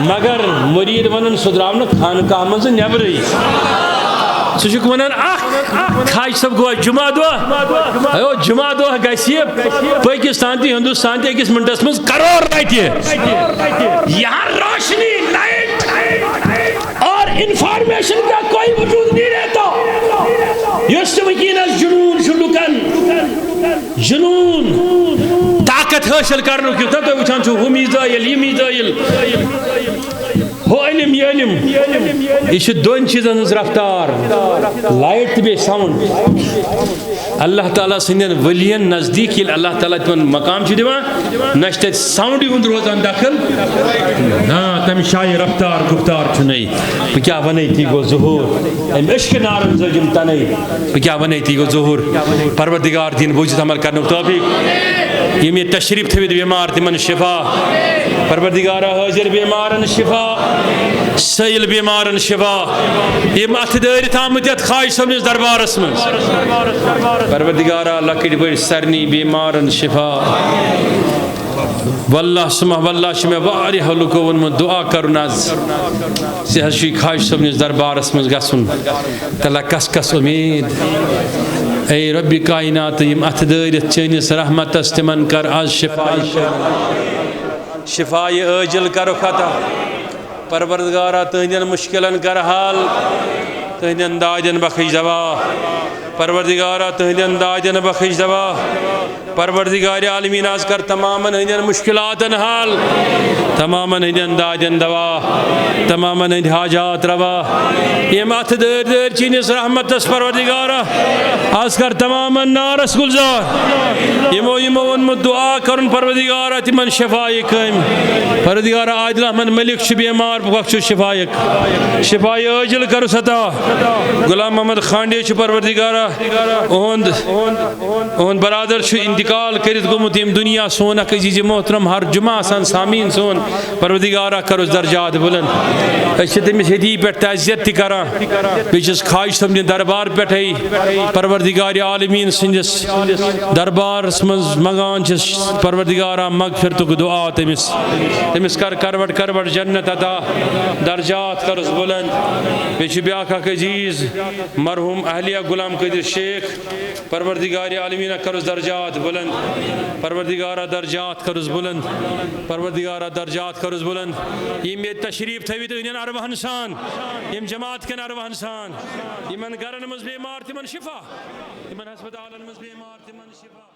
مگر مرید ونن سُہ درٛاو نہٕ خانقاہ منٛزٕ نٮ۪برٕے. سُہ چھُکھ ونان اکھ خاج صٲب گوٚوا جمعہ دۄہ جمعہ دۄہ گژھِ پٲکستان تہٕ ہندوستان تہِ أکِس مِنٹس منٛز کرور رۄپیہِ. یہاں روشنی لائٹ اور انفارمیشن کا کوئی وجود نہیں رہتا. یس ونکینس جنون چھُ لُکن جنون طاقت حٲصِل کرنُک یوٗتاہ تُہۍ وٕچھان چھُو ہُہ میٖزایل یہِ میٖزایل ہو علم یہ علم، یہ چھِ دۄن چیٖزن ہٕنٛز رفتار، لایٹ تہٕ بیٚیہِ ساوُنٛڈ. اللہ تعالیٰ سٕنٛدٮ۪ن ؤلین نزدیٖک ییٚلہِ اللہ تعالیٰ تِمن مقام چھُ دِوان نہ چھِ تَتہِ ساوُنٛڈٕے ہُنٛد روزان دخل، نہ تَمہِ شایہِ رفتار گُفتار چھُنٕے. بہٕ کیٛاہ وَنَے تی گوٚو ظہوٗر، اَمہِ عشقہٕ نارن زٲجِم تَنَے. بہٕ کیٛاہ وَنَے تی گوٚو ظہوٗر. پروردگار دِیِن بوٗزِتھ عمل کرنُک توفیٖق. یِم ییٚتہِ تشریٖف تھٲوِتھ بیمار تِمن شفا. پروردگارہ حٲضِر بیمارن شفا، سٲیِل بیمارن شفا. یِم اَتھٕ دٲرِتھ آمٕتۍ یَتھ خاج صٲبنِس دربارس منٛز پروردگارہ لۄکٕٹۍ بٔڑۍ سارنٕے بیمارن شفا. واللہ سُمہ واللہ چھُ مےٚ واریاہو لُکو ووٚنمُت دُعا کَرُن آز ژےٚ حظ چھُے خاج صٲبنِس دربارس منٛز گژھُن. تَلہ کس کس اُمید. اے رۄبِ کاینات یِم اَتھٕ دٲرِتھ چٲنِس رحمتس تِمن کر آز شفا، شفایہِ عٲجِل کرُکھ عطا. پروردگارہ تہنٛدٮ۪ن مُشکِلن کر حل، تہنٛدٮ۪ن دادٮ۪ن بخش دوا. پروردگارہ تہنٛدٮ۪ن دادٮ۪ن بخش دوا. پروردگار عالمین آز کر تمامن ہندین مشکلاتن حل، تمامن ہندین دادین دوا، تمامن ہند حاجات روا. یم اتھ دیر دیر چینس رحمتس پروردگارہ آز کر تمامن نارس گلزار. یمو ونمت دعا کرن پروردگارہ تمن شفائی قائم. پروردگارہ عادل احمد ملک چھ بیمار بخش شفائی، شفائی عاجل کرس عطا. غلام محمد خانڈے چھ پروردگارہ اہند برادر چھ انتقال کرت گومت یم دنیا. سون اک عزیز محترم ہر جمعہ آسان سامین سون پروردگارہ کرس درجات بلند. اس تمس ہدی پہ تعزیت تہ کران، بیس خواہش سمجھ دربار پہ پروردگار عالمین سندس دربارس مز منگان پروردگارہ مغفرتک دعا. تمس کر کروٹ کروٹ جنت عطا، درجات کرس بلند. بیس بیاکھ اک عزیز مرحوم اہلیہ غلام قادر شیخ، پروردگار عالمین کرس درجات بلند. پروردگارہ درجات کرس بلند، پروردگارہ درجات کرس بلند. یم یہ تشریف تھوت ان ارواحن سان، یم جماعت کن ارواحن سان، یمن گرن مز بیمار تمن شفا، یمن ہسپتالن مز بیمار تمن شفا.